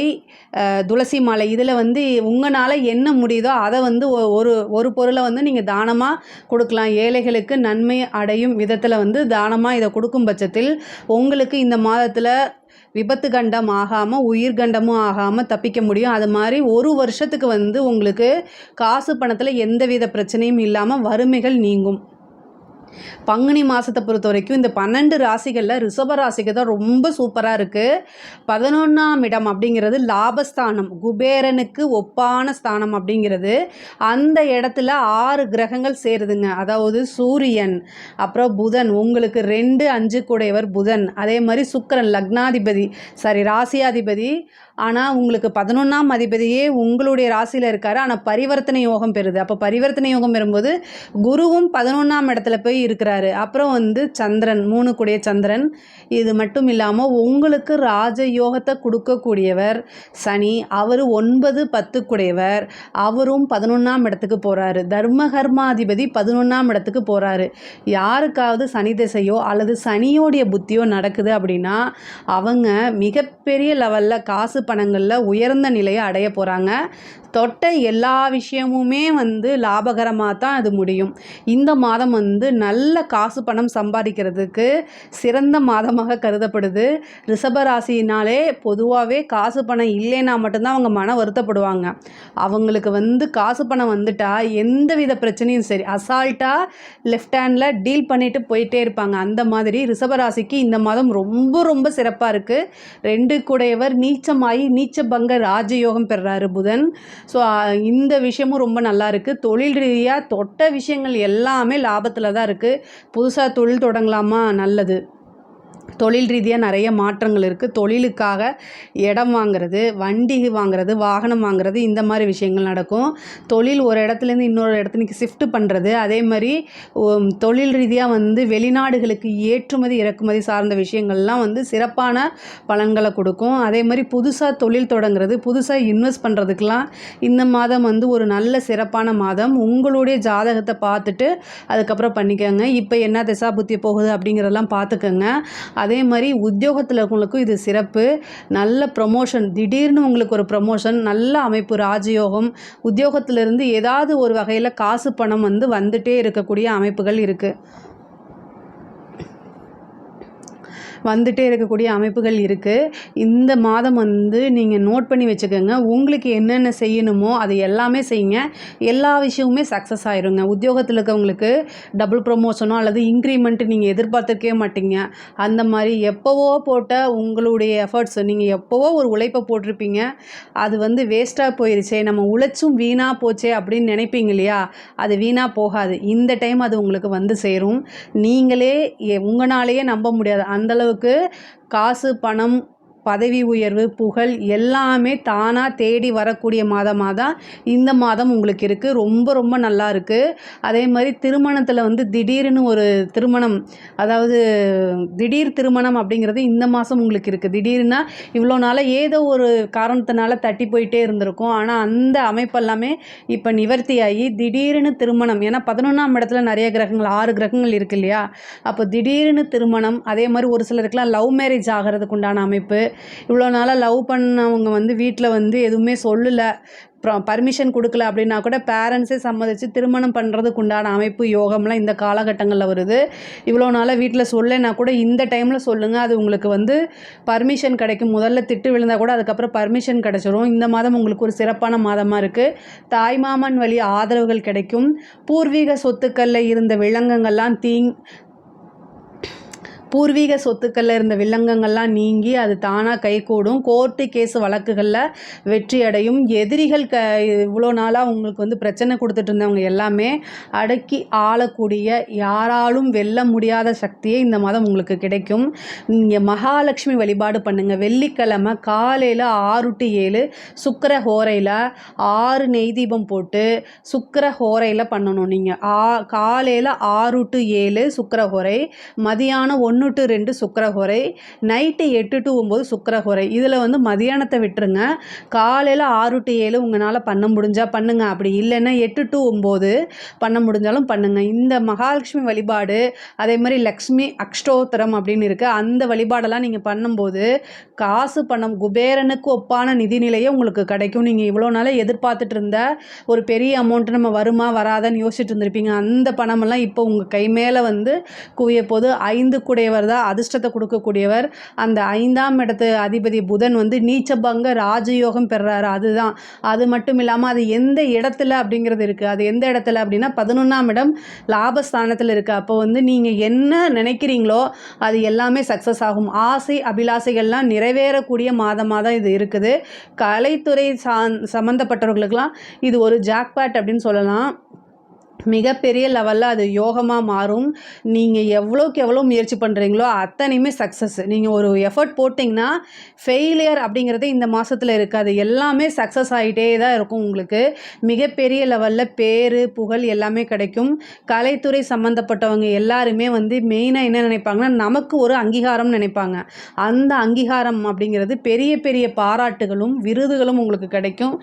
துளசி மாலை, இதில் வந்து உங்களால் என்ன முடியுதோ அதை வந்து ஒரு பொருளை வந்து நீங்கள் தானமாக கொடுக்கலாம். ஏழைகளுக்கு நன்மை அடையும் விதத்தில் வந்து தானமாக இதை கொடுக்கும் பட்சத்தில் உங்களுக்கு இந்த மாதத்தில் விபத்து கண்டம் ஆகாமல் உயிர்கண்டமும் ஆகாமல் தப்பிக்க முடியும். அது மாதிரி ஒரு வருஷத்துக்கு வந்து உங்களுக்கு காசு பணத்தில் எந்தவித பிரச்சனையும் இல்லாமல் வறுமைகள் நீங்கும். பங்குனி மாதத்தை பொறுத்த வரைக்கும் இந்த 12 ராசிகளில் ரிஷப ராசிக்கு தான் ரொம்ப சூப்பராக இருக்குது. 11ஆம் இடம் அப்படிங்கிறது லாபஸ்தானம், குபேரனுக்கு ஒப்பான ஸ்தானம் அப்படிங்கிறது. அந்த இடத்துல 6 கிரகங்கள் சேருதுங்க. அதாவது சூரியன், அப்புறம் புதன், உங்களுக்கு 2, 5 கூடையவர் புதன், அதே மாதிரி சுக்கிரன் லக்னாதிபதி ராசியாதிபதி. ஆனால் உங்களுக்கு 11ஆம் அதிபதியே உங்களுடைய ராசியில் இருக்கார். ஆனால் பரிவர்த்தனை யோகம் பெறுது. அப்போ பரிவர்த்தனை யோகம் பெறும்போது குருவும் 11ஆம் இடத்துல போய் இருக்கிறாரு. அப்புறம் வந்து சந்திரன், 3 கூடிய சந்திரன். இது மட்டும் இல்லாமல் உங்களுக்கு ராஜயோகத்தை கொடுக்கக்கூடியவர் சனி, அவர் 9, 10 கூடையவர், அவரும் 11ஆம் இடத்துக்கு போகிறாரு. தர்மகர்மாதிபதி 11ஆம் இடத்துக்கு போகிறாரு. யாருக்காவது சனி திசையோ அல்லது சனியோடைய புத்தியோ நடக்குது அப்படின்னா அவங்க மிகப்பெரிய லெவலில் காசு பணங்களில் உயர்ந்த நிலையை அடைய போகிறாங்க. தொட்ட எல்லா விஷயமுமே வந்து லாபகரமாக தான் அது முடியும். இந்த மாதம் வந்து நல்ல காசு பணம் சம்பாதிக்கிறதுக்கு சிறந்த மாதமாக கருதப்படுது. ரிஷபராசினாலே பொதுவாகவே காசு பணம் இல்லைன்னா மட்டும்தான் அவங்க மன வருத்தப்படுவாங்க. அவங்களுக்கு வந்து காசு பணம் வந்துட்டால் எந்த வித பிரச்சனையும் சரி அசால்ட்டாக லெஃப்ட் ஹேண்டில் டீல் பண்ணிட்டு போயிட்டே இருப்பாங்க. அந்த மாதிரி ரிஷபராசிக்கு இந்த மாதம் ரொம்ப ரொம்ப சிறப்பாக இருக்குது. 2 கூடையவர் நீச்சமாகி நீச்சபங்க ராஜயோகம் பெறுறாரு புதன். ஸோ இந்த விஷயமும் ரொம்ப நல்லா இருக்குது. தொழில் ரீதியாக தொட்ட விஷயங்கள் எல்லாமே லாபத்தில் தான் இருக்குது. புதுசாக தொழில் தொடங்கலாமா? நல்லது. தொழில் ரீதியாக நிறைய மாற்றங்கள் இருக்குது. தொழிலுக்காக இடம் வாங்குறது, வண்டி வாங்குறது, வாகனம் வாங்குறது, இந்த மாதிரி விஷயங்கள் நடக்கும். தொழில் ஒரு இடத்துலேருந்து இன்னொரு இடத்துக்கு ஷிஃப்ட் பண்ணுறது, அதே மாதிரி தொழில் ரீதியாக வந்து வெளிநாடுகளுக்கு ஏற்றுமதி இறக்குமதி சார்ந்த விஷயங்கள்லாம் வந்து சிறப்பான பலன்களை கொடுக்கும். அதே மாதிரி புதுசாக தொழில் தொடங்குறது, புதுசாக இன்வெஸ்ட் பண்ணுறதுக்கெலாம் இந்த மாதம் வந்து ஒரு நல்ல சிறப்பான மாதம். உங்களுடைய ஜாதகத்தை பார்த்துட்டு அதுக்கப்புறம் பண்ணிக்கோங்க. இப்போ என்ன திசா புத்தி போகுது அப்படிங்கிறதெல்லாம் பார்த்துக்கோங்க. அதே மாதிரி உத்தியோகத்தில் இருக்கவங்களுக்கும் இது சிறப்பு. நல்ல ப்ரொமோஷன், திடீர்னு உங்களுக்கு ஒரு ப்ரொமோஷன், நல்ல அமைப்பு, ராஜயோகம். உத்தியோகத்திலிருந்து ஏதாவது ஒரு வகையில் காசு பணம் வந்து வந்துட்டே இருக்கக்கூடிய அமைப்புகள் இருக்குது. இந்த மாதம் வந்து நீங்கள் நோட் பண்ணி வச்சுக்கோங்க. உங்களுக்கு என்னென்ன செய்யணுமோ அது எல்லாமே செய்யுங்க. எல்லா விஷயமுமே சக்ஸஸ் ஆயிருங்க. உத்தியோகத்தில் இருக்கவங்களுக்கு டபுள் ப்ரொமோஷனோ அல்லது இன்க்ரிமெண்ட் நீங்கள் எதிர்பார்த்துருக்கவே மாட்டீங்க. அந்த மாதிரி எப்போவோ போட்ட உங்களுடைய எஃபர்ட்ஸ், நீங்கள் எப்போவோ ஒரு உழைப்பை போட்டிருப்பீங்க, அது வந்து வேஸ்ட்டாக போயிருச்சே, நம்ம உழைச்சும் வீணாக போச்சே அப்படின்னு நினைப்பீங்க இல்லையா? அது வீணாக போகாது. இந்த டைம் அது உங்களுக்கு வந்து சேரும். நீங்களே உங்களாலேயே நம்ப முடியாது அந்தளவு காசு பணம், பதவி உயர்வு, புகழ் எல்லாமே தானாக தேடி வரக்கூடிய மாதமாக தான் இந்த மாதம் உங்களுக்கு இருக்குது. ரொம்ப ரொம்ப நல்லா இருக்குது. அதே மாதிரி திருமணத்தில் வந்து திடீர்னு ஒரு திருமணம், அதாவது திடீர் திருமணம் அப்படிங்கிறது இந்த மாதம் உங்களுக்கு இருக்குது. திடீர்னா இவ்வளோ நாளாக ஏதோ ஒரு காரணத்தினால தட்டி போயிட்டே இருந்திருக்கும். ஆனால் அந்த அமைப்பெல்லாமே இப்போ நிவர்த்தியாகி திடீர்னு திருமணம். ஏன்னா 11ஆம் இடத்துல நிறைய கிரகங்கள், 6 கிரகங்கள் இருக்குது இல்லையா? அப்போ திடீர்னு திருமணம். அதே மாதிரி ஒரு சிலருக்குலாம் லவ் மேரேஜ் ஆகிறதுக்கு உண்டான அமைப்பு. இவ்வளோ நாளாக லவ் பண்ணவங்க வந்து வீட்டில் வந்து எதுவுமே சொல்லலை, பர்மிஷன் கொடுக்கல அப்படின்னா கூட பேரண்ட்ஸே சம்மதிச்சு திருமணம் பண்ணுறதுக்கு உண்டான அமைப்பு, யோகம்லாம் இந்த காலகட்டங்களில் வருது. இவ்வளோ நாளாக வீட்டில் சொல்லலைன்னா கூட இந்த டைமில் சொல்லுங்கள், அது உங்களுக்கு வந்து பர்மிஷன் கிடைக்கும். முதல்ல திட்டு விழுந்தால் கூட அதுக்கப்புறம் பர்மிஷன் கிடைச்சிரும். இந்த மாதம் உங்களுக்கு ஒரு சிறப்பான மாதமாக இருக்குது. தாய்மாமன் வழி ஆதரவுகள் கிடைக்கும். பூர்வீக சொத்துக்களில் இருந்த வில்லங்கங்கள்லாம் பூர்வீக சொத்துக்களில் இருந்த வில்லங்கங்கள்லாம் நீங்கி அது தானாக கைகூடும். கோர்ட்டு கேஸ் வழக்குகளில் வெற்றி அடையும். எதிரிகள் இவ்வளோ நாளாக உங்களுக்கு வந்து பிரச்சனை கொடுத்துட்டு இருந்தவங்க எல்லாமே அடக்கி ஆளக்கூடிய, யாராலும் வெல்ல முடியாத சக்தியே இந்த மாதம் உங்களுக்கு கிடைக்கும். நீங்கள் மகாலட்சுமி வழிபாடு பண்ணுங்கள். வெள்ளிக்கிழமை காலையில் 6 to 7 சுக்கிர ஹோரையில் 6 நெய் தீபம் போட்டு சுக்கிர ஹோரையில் பண்ணணும். நீங்கள் காலையில் 6 to 7 சுக்கிர ஹோரை, மதியானம் 1 to 2 சுக்கிரஹோரை, நைட்டு 8 to 9 சுக்கிரஹோரை. இதில் வந்து மதியானத்தை விட்டுருங்க. காலையில் 6 to 7 உங்களால் பண்ண முடிஞ்சால் பண்ணுங்கள். அப்படி இல்லைன்னா 8 to 9 பண்ண முடிஞ்சாலும் பண்ணுங்கள். இந்த மகாலட்சுமி வழிபாடு, அதே மாதிரி லக்ஷ்மி அக்ஷோத்திரம் அப்படின்னு இருக்குது, அந்த வழிபாடெல்லாம் நீங்கள் பண்ணும்போது காசு பணம், குபேரனுக்கு ஒப்பான நிதிநிலையே உங்களுக்கு கிடைக்கும். நீங்கள் இவ்வளோ நாளாக எதிர்பார்த்துட்டு இருந்த ஒரு பெரிய அமௌண்ட்டு நம்ம வருமா வராதான்னு யோசிச்சுட்டு இருந்திருப்பீங்க. அந்த பணமெல்லாம் இப்போ உங்கள் கை மேலே வந்து குவிய போது 5 கூடையவர் கொடுக்கக்கூடியவர் தான், அதிர்ஷ்டத்தை கொடுக்கக்கூடியவர். அந்த 5ஆம் இடத்து அதிபதி புதன் வந்து நீச்சபங்க ராஜயோகம் பெறுறாரு. அதுதான். அது மட்டும் இல்லாமல் அது எந்த இடத்துல அப்படிங்கிறது இருக்குது. அது எந்த இடத்துல அப்படின்னா 11ஆம் இடம் லாபஸ்தானத்தில் இருக்குது. அப்போ வந்து நீங்கள் என்ன நினைக்கிறீங்களோ அது எல்லாமே சக்ஸஸ் ஆகும். ஆசை அபிலாசைகள்லாம் நிறைவேறக்கூடிய மாதமாக தான் இது இருக்குது. கலைத்துறை சம்மந்தப்பட்டவர்களுக்கெல்லாம் இது ஒரு ஜாக்பாட் அப்படின்னு சொல்லலாம். மிகப்பெரிய லெவலில் அது யோகமாக மாறும். நீங்கள் எவ்வளோக்கு எவ்வளோ முயற்சி பண்ணுறீங்களோ அத்தனையுமே சக்ஸஸ். நீங்கள் ஒரு எஃபர்ட் போட்டிங்கன்னா ஃபெயிலியர் அப்படிங்கிறது இந்த மாதத்தில் இருக்காது. எல்லாமே சக்ஸஸ் ஆகிட்டே தான் இருக்கும். உங்களுக்கு மிகப்பெரிய லெவலில் பேர் புகழ் எல்லாமே கிடைக்கும். கலைத்துறை சம்மந்தப்பட்டவங்க எல்லாருமே வந்து மெயினாக என்ன நினைப்பாங்கன்னா, நமக்கு ஒரு அங்கீகாரம் நினைப்பாங்க. அந்த அங்கீகாரம் அப்படிங்கிறது பெரிய பெரிய பாராட்டுகளும் விருதுகளும் உங்களுக்கு கிடைக்கும்.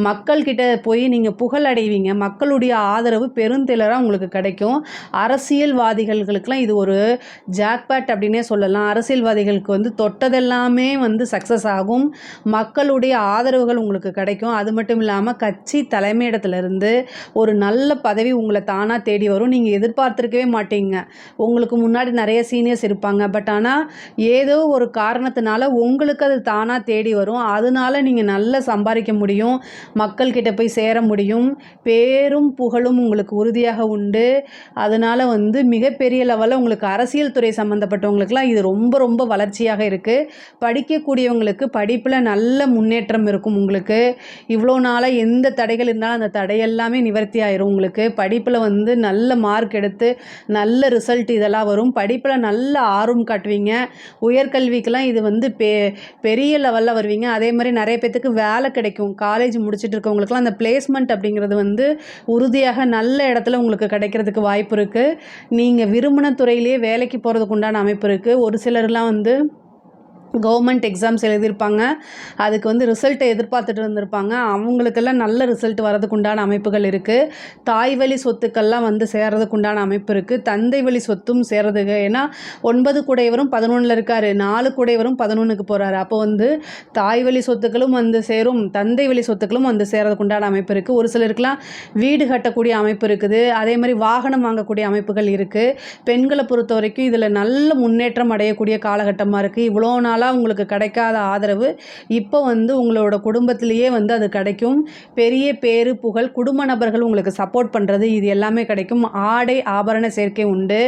மக்கள்கிட்ட போய் நீங்கள் புகழ் அடைவீங்க. மக்களுடைய ஆதரவு பெருந்திலராக உங்களுக்கு கிடைக்கும். அரசியல்வாதிகளுக்கெல்லாம் இது ஒரு ஜாக்பாட் அப்படின்னே சொல்லலாம். அரசியல்வாதிகளுக்கு வந்து தொட்டதெல்லாமே வந்து சக்ஸஸ் ஆகும். மக்களுடைய ஆதரவுகள் உங்களுக்கு கிடைக்கும். அது மட்டும் இல்லாமல் கட்சி தலைமையிடத்திலிருந்து ஒரு நல்ல பதவி உங்களை தானாக தேடி வரும். நீங்கள் எதிர்பார்த்துருக்கவே மாட்டீங்க. உங்களுக்கு முன்னாடி நிறைய சீனியர்ஸ் இருப்பாங்க. பட் ஆனால் ஏதோ ஒரு காரணத்தினால உங்களுக்கு அது தானாக தேடி வரும். அதனால நீங்கள் நல்லா சம்பாதிக்க முடியும். மக்கள்கிட்ட போய் சேர முடியும். பேரும் புகழும் உங்களுக்கு உறுதியாக உண்டு. அதனால் வந்து மிகப்பெரிய லெவலில் உங்களுக்கு அரசியல் துறை சம்மந்தப்பட்டவங்களுக்குலாம் இது ரொம்ப ரொம்ப வளர்ச்சியாக இருக்குது. படிக்கக்கூடியவங்களுக்கு படிப்பில் நல்ல முன்னேற்றம் இருக்கும். உங்களுக்கு இவ்வளோ நாளாக எந்த தடைகள் இருந்தாலும் அந்த தடையெல்லாமே நிவர்த்தி ஆயிரும். உங்களுக்கு படிப்பில் வந்து நல்ல மார்க் எடுத்து நல்ல ரிசல்ட் இதெல்லாம் வரும். படிப்பில் நல்ல ஆர்வம் காட்டுவீங்க. உயர்கல்விக்கெல்லாம் இது வந்து பெரிய லெவலில் வருவீங்க. அதே மாதிரி நிறைய பேத்துக்கு வேலை கிடைக்கும். காலேஜ் முடிச்சுட்டு இருக்கவங்களுக்குலாம் அந்த பிளேஸ்மெண்ட் அப்படிங்கிறது வந்து உறுதியாக நல்ல இடத்துல உங்களுக்கு கிடைக்கிறதுக்கு வாய்ப்பு இருக்குது. நீங்கள் விரும்பின துறையிலேயே வேலைக்கு போகிறதுக்கு உண்டான அமைப்பு இருக்குது. ஒரு சிலர்லாம் வந்து கவர்மெண்ட் எக்ஸாம்ஸ் எழுதியிருப்பாங்க. அதுக்கு வந்து ரிசல்ட்டை எதிர்பார்த்துட்டு இருந்திருப்பாங்க. அவங்களுக்கெல்லாம் நல்ல ரிசல்ட் வரதுக்கு உண்டான அமைப்புகள் இருக்குது. தாய் வழி சொத்துக்கள்லாம் வந்து சேர்றதுக்கு உண்டான அமைப்பு இருக்குது. தந்தை வழி சொத்தும் சேர்றதுக்கு. ஏன்னா 9 குடையவரும் 11 இருக்கார், 4 குடையவரும் 11க்கு போகிறாரு. அப்போ வந்து தாய் வழி சொத்துக்களும் வந்து சேரும், தந்தை வழி சொத்துக்களும் வந்து சேர்றதுக்கு உண்டான அமைப்பு இருக்குது. ஒரு சிலருக்குலாம் வீடு கட்டக்கூடிய அமைப்பு இருக்குது. அதே மாதிரி வாகனம் வாங்கக்கூடிய அமைப்புகள் இருக்குது. பெண்களை பொறுத்த வரைக்கும் இதில் நல்ல முன்னேற்றம் அடையக்கூடிய காலகட்டமாக இருக்குது. இவ்வளோ நாளாக உங்களுக்கு கிடைக்காத ஆதரவு இப்போ வந்து உங்களோட குடும்பத்திலேயே வந்து அது கிடைக்கும். பெரிய பேரு புகழ், குடும்ப நபர்கள் உங்களுக்கு சப்போர்ட் பண்ணுறது இது எல்லாமே கிடைக்கும். ஆடை ஆபரண சேர்க்கை உண்டு.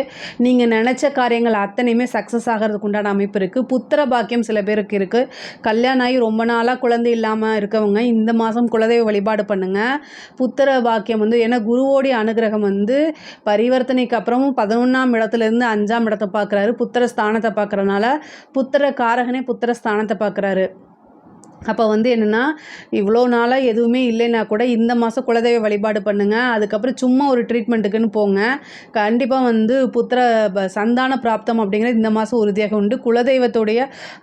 நீங்கள் நினச்ச காரியங்கள் அத்தனையுமே சக்ஸஸ் ஆகிறதுக்கு உண்டான அமைப்பு இருக்குது. புத்திர பாக்கியம் சில பேருக்கு இருக்குது. கல்யாணம் ஆகி ரொம்ப நாளாக குழந்தை இல்லாமல் இருக்கவங்க இந்த மாதம் குலதெய்வ வழிபாடு பண்ணுங்கள். புத்திர பாக்கியம் வந்து ஏன்னா குருவோடைய அனுகிரகம் வந்து பரிவர்த்தனைக்கு அப்புறமும் 11ஆம் இடத்துலேருந்து 5ஆம் இடத்தை பார்க்குறாரு. புத்திர ஸ்தானத்தை பார்க்குறனால புத்திர காரகனே புத்திர ஸ்தானத்தை பார்க்குறாரு. அப்போ வந்து என்னென்னா இவ்வளோ நாளாக எதுவுமே இல்லைன்னா கூட இந்த மாதம் குலதெய்வ வழிபாடு பண்ணுங்கள். அதுக்கப்புறம் சும்மா ஒரு ட்ரீட்மெண்ட்டுக்குன்னு போங்க. கண்டிப்பாக வந்து சந்தான பிராப்தம் அப்படிங்கிறது இந்த மாதம் உறுதியாக உண்டு. குலதெய்வத்துடைய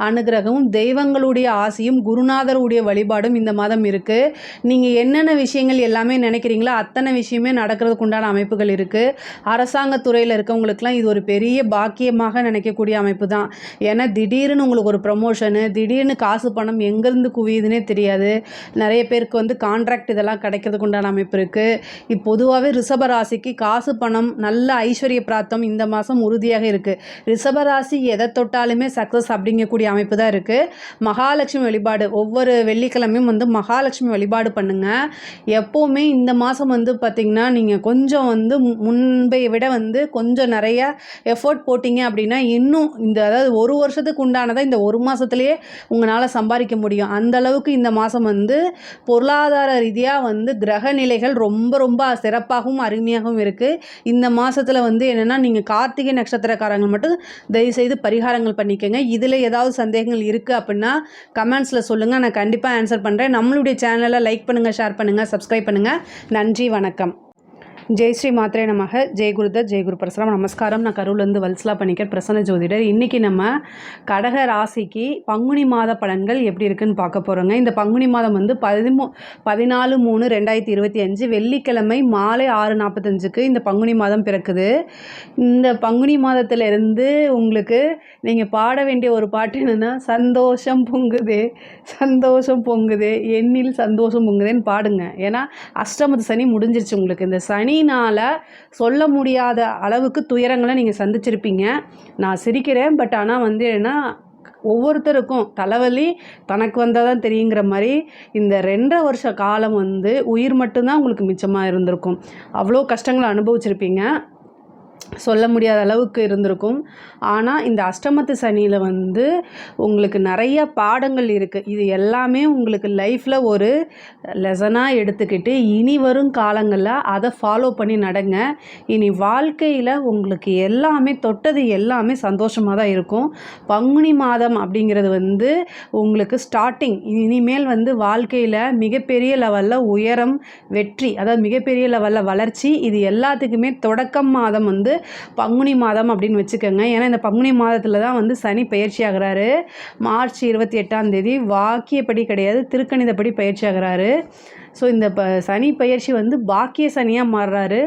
அனுகிரகமும் தெய்வங்களுடைய ஆசையும் குருநாதருடைய வழிபாடும் இந்த மாதம் இருக்குது. நீங்கள் என்னென்ன விஷயங்கள் எல்லாமே நினைக்கிறீங்களோ அத்தனை விஷயமே நடக்கிறதுக்கு உண்டான அமைப்புகள் இருக்குது. அரசாங்கத்துறையில் இருக்கவங்களுக்குலாம் இது ஒரு பெரிய பாக்கியமாக நினைக்கக்கூடிய அமைப்பு தான். ஏன்னா திடீர்னு உங்களுக்கு ஒரு ப்ரமோஷனு, திடீர்னு காசு பணம் எங்கேருந்து குவியுதுன்னே தெரியாது. நிறைய பேருக்கு வந்து கான்ட்ராக்ட் இதெல்லாம் கிடைக்கிறதுக்கு உண்டான அமைப்பு இருக்குது. பொதுவாகவே ரிஷபராசிக்கு காசு பணம் நல்ல ஐஸ்வர்ய பிராப்தம் இந்த மாதம் உறுதியாக இருக்குது. ரிஷபராசி எதை தொட்டாலுமே சக்ஸஸ் அப்படிங்கக்கூடிய அமைப்பு தான் இருக்குது. மகாலட்சுமி வழிபாடு ஒவ்வொரு வெள்ளிக்கிழமையும் வந்து மகாலட்சுமி வழிபாடு பண்ணுங்கள். எப்போவுமே இந்த மாதம் வந்து பார்த்திங்கன்னா நீங்கள் கொஞ்சம் வந்து முன்பை விட வந்து கொஞ்சம் நிறைய எஃபோர்ட் போட்டிங்க அப்படின்னா இன்னும் அதாவது ஒரு வருஷத்துக்கு உண்டானதை இந்த ஒரு மாதத்துலேயே உங்களால் சம்பாதிக்க முடியும். அந்த அளவுக்கு இந்த மாதம் வந்து பொருளாதார ரீதியாக வந்து கிரக நிலைகள் ரொம்ப ரொம்ப சிறப்பாகவும் அருமையாகவும் இருக்குது. இந்த மாதத்தில் வந்து என்னென்னா நீங்கள் கார்த்திகை நட்சத்திரக்காரங்க மட்டும் தயவுசெய்து பரிகாரங்கள் பண்ணிக்கோங்க. இதில் ஏதாவது சந்தேகங்கள் இருக்குது அப்படின்னா கமெண்ட்ஸில் சொல்லுங்கள், நான் கண்டிப்பாக ஆன்சர் பண்ணுறேன். நம்மளுடைய சேனலை லைக் பண்ணுங்கள், ஷேர் பண்ணுங்கள், சப்ஸ்கிரைப் பண்ணுங்கள். நன்றி, வணக்கம். ஜெய் ஸ்ரீ மாத்ரே நமக. ஜெய் குருதத், ஜெய் குரு பரசுராம். நமஸ்காரம். நான் கரூர்லேருந்து வல்சலா பணிக்கர், பிரசன்ன ஜோதிடர். இன்றைக்கி நம்ம கடக ராசிக்கு பங்குனி மாத பலன்கள் எப்படி இருக்குன்னு பார்க்க போகிறோங்க. இந்த பங்குனி மாதம் வந்து 14/3/2025 வெள்ளிக்கிழமை மாலை 6:45க்கு இந்த பங்குனி மாதம் பிறக்குது. இந்த பங்குனி மாதத்திலிருந்து உங்களுக்கு நீங்கள் பாட வேண்டிய ஒரு பாட்டு என்னென்னா, சந்தோஷம் பொங்குதே சந்தோஷம் பொங்குதே எண்ணில் சந்தோஷம் பொங்குதேன்னு பாடுங்க. ஏன்னா அஷ்டமத்து சனி முடிஞ்சிருச்சு. உங்களுக்கு இந்த சனினால் சொல்ல முடியாத அளவுக்கு துயரங்களை நீங்கள் சந்திச்சிருப்பீங்க. நான் சிரிக்கிறேன், பட் ஆனால் வந்து என்ன, ஒவ்வொருத்தருக்கும் தலைவலி தனக்கு வந்தால் தான் தெரியுங்கிற மாதிரி இந்த 2.5 வருஷ காலம் வந்து உயிர் மட்டும்தான் உங்களுக்கு மிச்சமாக இருந்திருக்கும். அவ்வளோ கஷ்டங்களை அனுபவிச்சிருப்பீங்க, சொல்ல முடியாத அளவுக்கு இருந்திருக்கும். ஆனால் இந்த அஷ்டமத்து சனியில் வந்து உங்களுக்கு நிறைய பாடங்கள் இருக்குது. இது எல்லாமே உங்களுக்கு லைஃப்பில் ஒரு லெசனாக எடுத்துக்கிட்டு இனி வரும் காலங்களில் அதை ஃபாலோ பண்ணி நடங்க. இனி வாழ்க்கையில் உங்களுக்கு எல்லாமே தொட்டது எல்லாமே சந்தோஷமாக தான் இருக்கும். பங்குனி மாதம் அப்படிங்கிறது வந்து உங்களுக்கு ஸ்டார்டிங். இனிமேல் வந்து வாழ்க்கையில் மிகப்பெரிய லெவலில் உயரம், வெற்றி, அதாவது மிகப்பெரிய லெவலில் வளர்ச்சி, இது எல்லாத்துக்குமே தொடக்கம் மாதம் வந்து பங்குனி மாதம் அப்படின்னு வச்சுக்கோங்க. ஏன்னா இந்த பங்குனி மாதத்தில் தான் வந்து சனி பயிற்சி ஆகிறாரு. மார்ச் 28ஆம் தேதி வாக்கியப்படி கிடையாது, திருக்கணிதப்படி பயிற்சி ஆகிறாரு. ஸோ இந்த சனி பயிற்சி வந்து பாக்கிய சனியாக மாறுறாரு.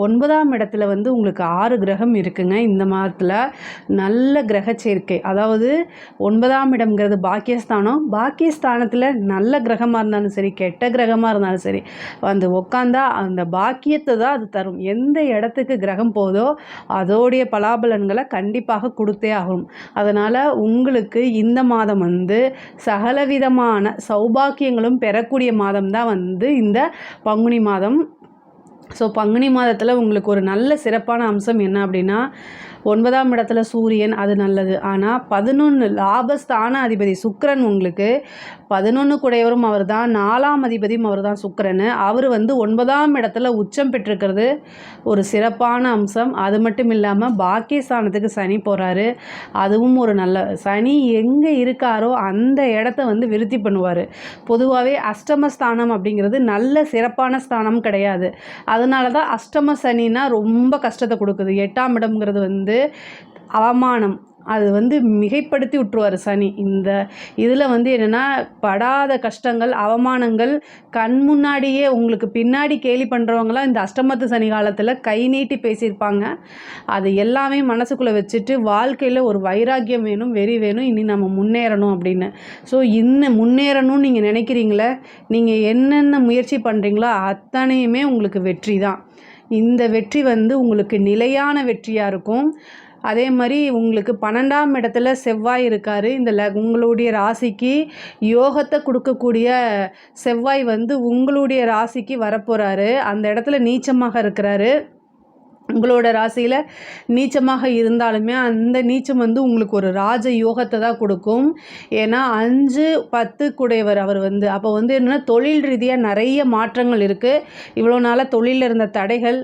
9ஆம் இடத்துல வந்து உங்களுக்கு 6 கிரகம் இருக்குங்க. இந்த மாதத்தில் நல்ல கிரக சேர்க்கை, அதாவது 9ஆம் இடம்ங்கிறது பாக்கியஸ்தானம். பாக்கியஸ்தானத்தில் நல்ல கிரகமாக இருந்தாலும் சரி, கெட்ட கிரகமாக இருந்தாலும் சரி, வந்து உட்காந்தா அந்த பாக்கியத்தை தான் அது தரும். எந்த இடத்துக்கு கிரகம் போதோ அதோடைய பலாபலன்களை கண்டிப்பாக கொடுத்தே ஆகும். அதனால் உங்களுக்கு இந்த மாதம் வந்து சகலவிதமான சௌபாக்கியங்களும் பெறக்கூடிய மாதம் தான் வந்து இந்த பங்குனி மாதம். ஸோ பங்குனி மாதத்தில் உங்களுக்கு ஒரு நல்ல சிறப்பான அம்சம் என்ன அப்படின்னா, 9ஆம் இடத்துல சூரியன், அது நல்லது. ஆனால் 11 லாபஸ்தான அதிபதி சுக்கிரன், உங்களுக்கு 11 குடையவரும் அவர் தான், 4ஆம் அதிபதியும் அவர் தான் சுக்கிரன். அவர் வந்து 9ஆம் இடத்துல உச்சம் பெற்றிருக்கிறது ஒரு சிறப்பான அம்சம். அது மட்டும் இல்லாமல் பாக்கியஸ்தானத்துக்கு சனி போகிறாரு, அதுவும் ஒரு நல்ல. சனி எங்கே இருக்காரோ அந்த இடத்த வந்து விருத்தி பண்ணுவார். பொதுவாகவே அஷ்டமஸ்தானம் அப்படிங்கிறது நல்ல சிறப்பான ஸ்தானம் கிடையாது. அதனால தான் அஷ்டம சனின்னா ரொம்ப கஷ்டத்தை கொடுக்குது. 8ஆம் இடம்ங்கிறது வந்து அவமானம், அது வந்து மிகைப்படுத்தி விட்டுருவார் சனி. இந்த இதில் வந்து என்னென்னா, படாத கஷ்டங்கள், அவமானங்கள் கண் முன்னாடியே உங்களுக்கு பின்னாடி கேலி பண்ணுறவங்களாம் இந்த அஷ்டமத்து சனி காலத்தில் கை நீட்டி பேசியிருப்பாங்க. அது எல்லாமே மனசுக்குள்ளே வச்சுட்டு வாழ்க்கையில் ஒரு வைராக்கியம் வேணும், வெறி வேணும், இனி நம்ம முன்னேறணும் அப்படின்னு. ஸோ இன்னும் முன்னேறணும்னு நீங்கள் நினைக்கிறீங்களே, நீங்கள் என்னென்ன முயற்சி பண்ணுறீங்களோ அத்தனையுமே உங்களுக்கு வெற்றி தான். இந்த வெற்றி வந்து உங்களுக்கு நிலையான வெற்றியாக இருக்கும். அதே மாதிரி உங்களுக்கு 12ஆம் இடத்துல செவ்வாய் இருக்கார். இந்த உங்களுடைய ராசிக்கு யோகத்தை கொடுக்கக்கூடிய செவ்வாய் வந்து உங்களுடைய ராசிக்கு வரப்போகிறாரு. அந்த இடத்துல நீச்சமாக இருக்கிறாரு. உங்களோட ராசியில் நீச்சமாக இருந்தாலுமே அந்த நீச்சம் வந்து உங்களுக்கு ஒரு ராஜ யோகத்தை தான் கொடுக்கும். ஏன்னா 5, 10 குடையவர் அவர் வந்து. அப்போ வந்து என்னென்னா, தொழில் ரீதியாக நிறைய மாற்றங்கள் இருக்குது. இவ்வளோ நாளாக தொழிலில் இருந்த தடைகள்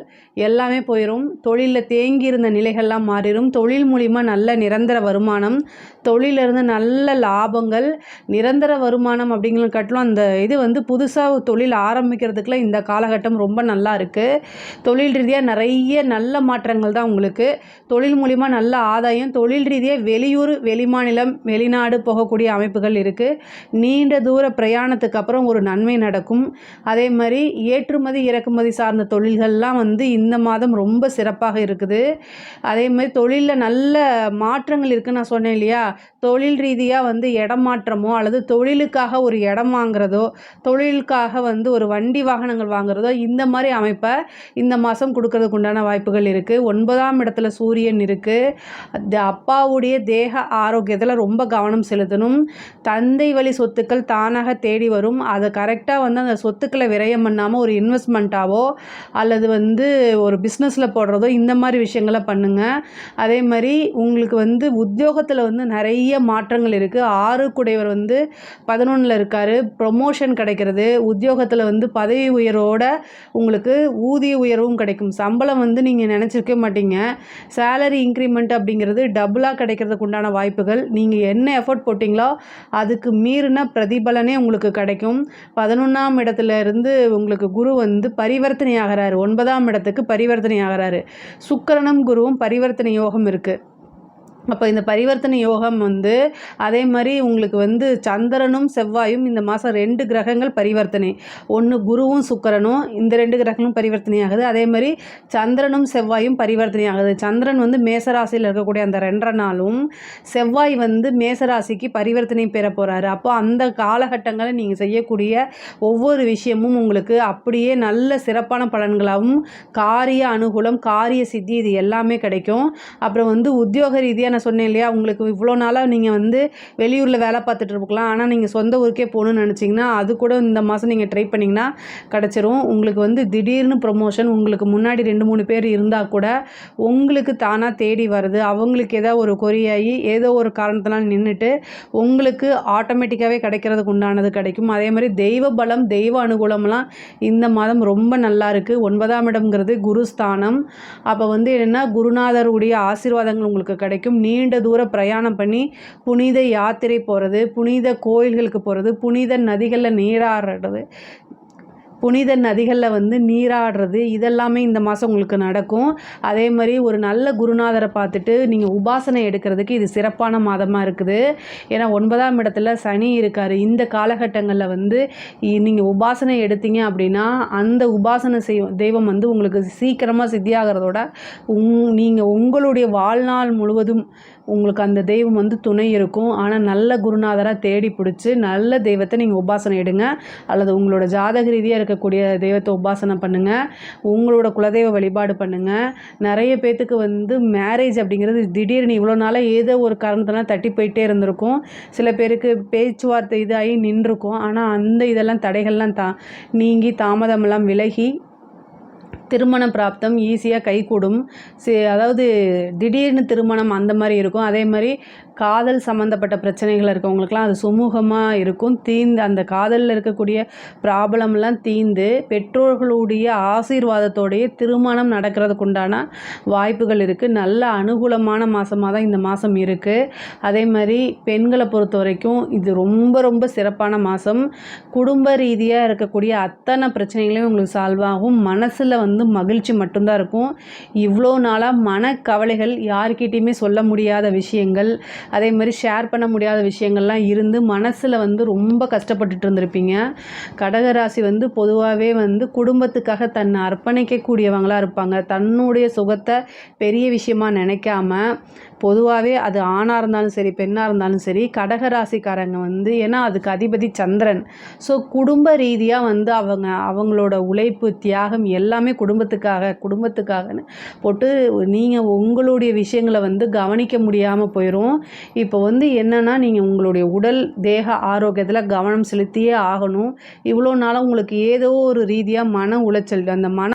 எல்லாமே போயிடும். தொழிலில் தேங்கி இருந்த நிலைகள்லாம் மாறிடும். தொழில் மூலிமா நல்ல நிரந்தர வருமானம், தொழிலிருந்து நல்ல லாபங்கள், நிரந்தர வருமானம் அப்படிங்கிறது காட்டிலும் அந்த இது வந்து புதுசாக தொழில் ஆரம்பிக்கிறதுக்குலாம் இந்த காலகட்டம் ரொம்ப நல்லா இருக்குது. தொழில் ரீதியாக நிறைய நல்ல மாற்றங்கள் தான் உங்களுக்கு. தொழில் மூலிமா நல்ல ஆதாயம், தொழில் ரீதியாக வெளியூர், வெளிமாநிலம், வெளிநாடு போகக்கூடிய அமைப்புகள் இருக்குது. நீண்ட தூர பிரயாணத்துக்கு அப்புறம் ஒரு நன்மை நடக்கும். அதே மாதிரி ஏற்றுமதி இறக்குமதி சார்ந்த தொழில்கள்லாம் வந்து இந்த மாதம் ரொம்ப சிறப்பாக இருக்குது. அதே மாதிரி தொழிலில் நல்ல மாற்றங்கள் இருக்குதுன்னு நான் சொன்னேன் இல்லையா. தொழில் ரீதியாக வந்து இடம் மாற்றமோ அல்லது தொழிலுக்காக ஒரு இடம் வாங்குறதோ, தொழிலுக்காக வந்து ஒரு வண்டி வாகனங்கள் வாங்குறதோ, இந்த மாதிரி அமைப்பை இந்த மாதம் கொடுக்கறதுக்கு உண்டான வாய்ப்புகள் இருக்குது. 9ஆம் இடத்துல சூரியன் இருக்குது. அப்பாவுடைய தேக ஆரோக்கியத்தில் ரொம்ப கவனம் செலுத்தணும். தந்தை வழி சொத்துக்கள் தானாக தேடி வரும். அதை கரெக்டாக வந்து அந்த சொத்துக்களை விரயம் பண்ணாமல் ஒரு இன்வெஸ்ட்மெண்ட்டாவோ அல்லது வந்து ஒரு பிஸ்னஸில் போடுறதோ, இந்த மாதிரி விஷயங்களை பண்ணுங்கள். அதே மாதிரி உங்களுக்கு வந்து உத்தியோகத்தில் வந்து நிறைய மாற்றங்கள் இருக்குது. 6 குடையவர் வந்து 11ல் இருக்கார். ப்ரொமோஷன் கிடைக்கிறது, உத்தியோகத்தில் வந்து பதவி உயர்வோட உங்களுக்கு ஊதிய உயர்வும் கிடைக்கும். சம்பளம் வந்து நீங்கள் நினச்சிருக்க மாட்டீங்க. சேலரி இன்க்ரிமெண்ட் அப்படிங்கிறது டபுளாக கிடைக்கிறதுக்கு உண்டான வாய்ப்புகள். நீங்கள் என்ன எஃபர்ட் போட்டிங்களோ அதுக்கு மீறின பிரதிபலனே உங்களுக்கு கிடைக்கும். 11ஆம் இடத்துல இருந்து உங்களுக்கு குரு வந்து பரிவர்த்தனை ஆகிறாரு. 9ஆம் இடத்துக்கு பரிவர்த்தனை ஆகிறாரு. சுக்கிரனும் குருவும் பரிவர்த்தனை யோகம் இருக்குது. அப்போ இந்த பரிவர்த்தனை யோகம் வந்து அதே மாதிரி உங்களுக்கு வந்து சந்திரனும் செவ்வாயும் இந்த மாதம் 2 கிரகங்கள் பரிவர்த்தனை. ஒன்று குருவும் சுக்கிரனும், இந்த 2 கிரகங்களும் பரிவர்த்தனை ஆகுது. அதே மாதிரி சந்திரனும் செவ்வாயும் பரிவர்த்தனை ஆகுது. சந்திரன் வந்து மேசராசியில் இருக்கக்கூடிய அந்த 2 நாளும், செவ்வாய் வந்து மேசராசிக்கு பரிவர்த்தனை பெற போகிறாரு. அப்போ அந்த காலகட்டங்களில் நீங்கள் செய்யக்கூடிய ஒவ்வொரு விஷயமும் உங்களுக்கு அப்படியே நல்ல சிறப்பான பலன்களாகவும், காரிய அனுகூலம், காரிய சித்தி இது எல்லாமே கிடைக்கும். அப்புறம் வந்து உத்தியோக ரீதியாக நான் சொன்னேன் இல்லையா, உங்களுக்கு இவ்வளோ நாளாக நீங்கள் வந்து வெளியூரில் வேலை பார்த்துட்டு இருக்கலாம். ஆனால் நீங்கள் சொந்த ஊருக்கே போகணுன்னு நினச்சிங்கன்னா அது கூட இந்த மாதம் நீங்கள் ட்ரை பண்ணிங்கன்னா கிடச்சிரும். உங்களுக்கு வந்து திடீர்னு ப்ரொமோஷன், உங்களுக்கு முன்னாடி 2-3 பேர் இருந்தால் கூட உங்களுக்கு தானாக தேடி வருது. அவங்களுக்கு ஏதோ ஒரு கொரியாகி ஏதோ ஒரு காரணத்தினால் நின்றுட்டு உங்களுக்கு ஆட்டோமேட்டிக்காகவே கிடைக்கிறதுக்கு உண்டானது கிடைக்கும். அதே மாதிரி தெய்வ பலம், தெய்வ அனுகூலம்லாம் இந்த மாதம் ரொம்ப நல்லா இருக்குது. 9ஆம் இடம்ங்கிறது குருஸ்தானம். அப்போ வந்து என்னென்னா குருநாதருடைய ஆசீர்வாதங்கள் உங்களுக்கு கிடைக்கும். நீண்ட தூர பிரயாணம் பண்ணி புனித யாத்திரை போகிறது, புனித கோயில்களுக்கு போகிறது, புனித நதிகளில் நீராடுறது, புனித நதிகளில் வந்து நீராடுறது இதெல்லாமே இந்த மாதம் உங்களுக்கு நடக்கும். அதே மாதிரி ஒரு நல்ல குருநாதரை பார்த்துட்டு நீங்கள் உபாசனை எடுக்கிறதுக்கு இது சிறப்பான மாதமாக இருக்குது. ஏன்னா 9ஆம் இடத்துல சனி இருக்கார். இந்த காலகட்டங்களில் வந்து நீங்கள் உபாசனை எடுத்தீங்க அப்படின்னா அந்த உபாசனை தெய்வம் வந்து உங்களுக்கு சீக்கிரமாக சித்தியாகிறதோட நீங்கள் உங்களுடைய வாழ்நாள் முழுவதும் உங்களுக்கு அந்த தெய்வம் வந்து துணை இருக்கும். ஆனால் நல்ல குருநாதராக தேடி பிடிச்சி நல்ல தெய்வத்தை நீங்கள் உபாசனை எடுங்க. அல்லது உங்களோட ஜாதக ரீதியாக இருக்கக்கூடிய தெய்வத்தை உபாசனை பண்ணுங்கள். உங்களோட குலதெய்வ வழிபாடு பண்ணுங்கள். நிறைய பேர்த்துக்கு வந்து மேரேஜ் அப்படிங்கிறது திடீர்னு இவ்வளோ நாளாக ஏதோ ஒரு காரணத்தெல்லாம் தட்டி போயிட்டே இருந்திருக்கும். சில பேருக்கு பேச்சுவார்த்தை இதாகி நின்றுருக்கும். ஆனால் அந்த இதெல்லாம் தடைகள்லாம் நீங்கி தாமதமெல்லாம் விலகி திருமண பிராப்தம் ஈஸியாக கைகூடும். அதாவது திடீர்னு திருமணம் அந்த மாதிரி இருக்கும். அதே மாதிரி காதல் சம்மந்தப்பட்ட பிரச்சனைகள் இருக்கவங்களுக்குலாம் அது சுமூகமாக இருக்கும். அந்த காதலில் இருக்கக்கூடிய ப்ராப்ளம்லாம் தீர்ந்து பெற்றோர்களுடைய ஆசீர்வாதத்தோடைய திருமணம் நடக்கிறதுக்கு உண்டான வாய்ப்புகள் இருக்குது. நல்ல அனுகூலமான மாதமாக தான் இந்த மாதம் இருக்குது. அதே மாதிரி பெண்களை பொறுத்த வரைக்கும் இது ரொம்ப ரொம்ப சிறப்பான மாதம். குடும்ப ரீதியாக இருக்கக்கூடிய அத்தனை பிரச்சனைகளையும் உங்களுக்கு சால்வ் ஆகும். மனசில் வந்து மகிழ்ச்சி மட்டும்தான் இருக்கும். இவ்வளோ நாளாக மனக்கவலைகள், யார்கிட்டையுமே சொல்ல முடியாத விஷயங்கள், அதே மாதிரி ஷேர் பண்ண முடியாத விஷயங்கள்லாம் இருந்து மனசில் வந்து ரொம்ப கஷ்டப்பட்டுட்டு இருந்திருப்பீங்க. கடகராசி வந்து பொதுவாகவே வந்து குடும்பத்துக்காக தன்னை அர்ப்பணிக்கக்கூடியவங்களாக இருப்பாங்க. தன்னுடைய சுகத்தை பெரிய விஷயமா நினைக்காம பொதுவாகவே அது ஆணாக இருந்தாலும் சரி பெண்ணாக இருந்தாலும் சரி கடகராசிக்காரங்க வந்து ஏன்னா அதுக்கு அதிபதி சந்திரன். ஸோ குடும்ப ரீதியாக வந்து அவங்களோட உழைப்பு தியாகம் எல்லாமே குடும்பத்துக்காகன்னு போட்டு நீங்கள் உங்களுடைய விஷயங்களை வந்து கவனிக்க முடியாமல் போயிடும். இப்போ வந்து என்னென்னா நீங்கள் உங்களுடைய உடல் தேக ஆரோக்கியத்தில் கவனம் செலுத்தியே ஆகணும். இவ்வளோ நாளாக உங்களுக்கு ஏதோ ஒரு ரீதியாக மன உளைச்சல், அந்த மன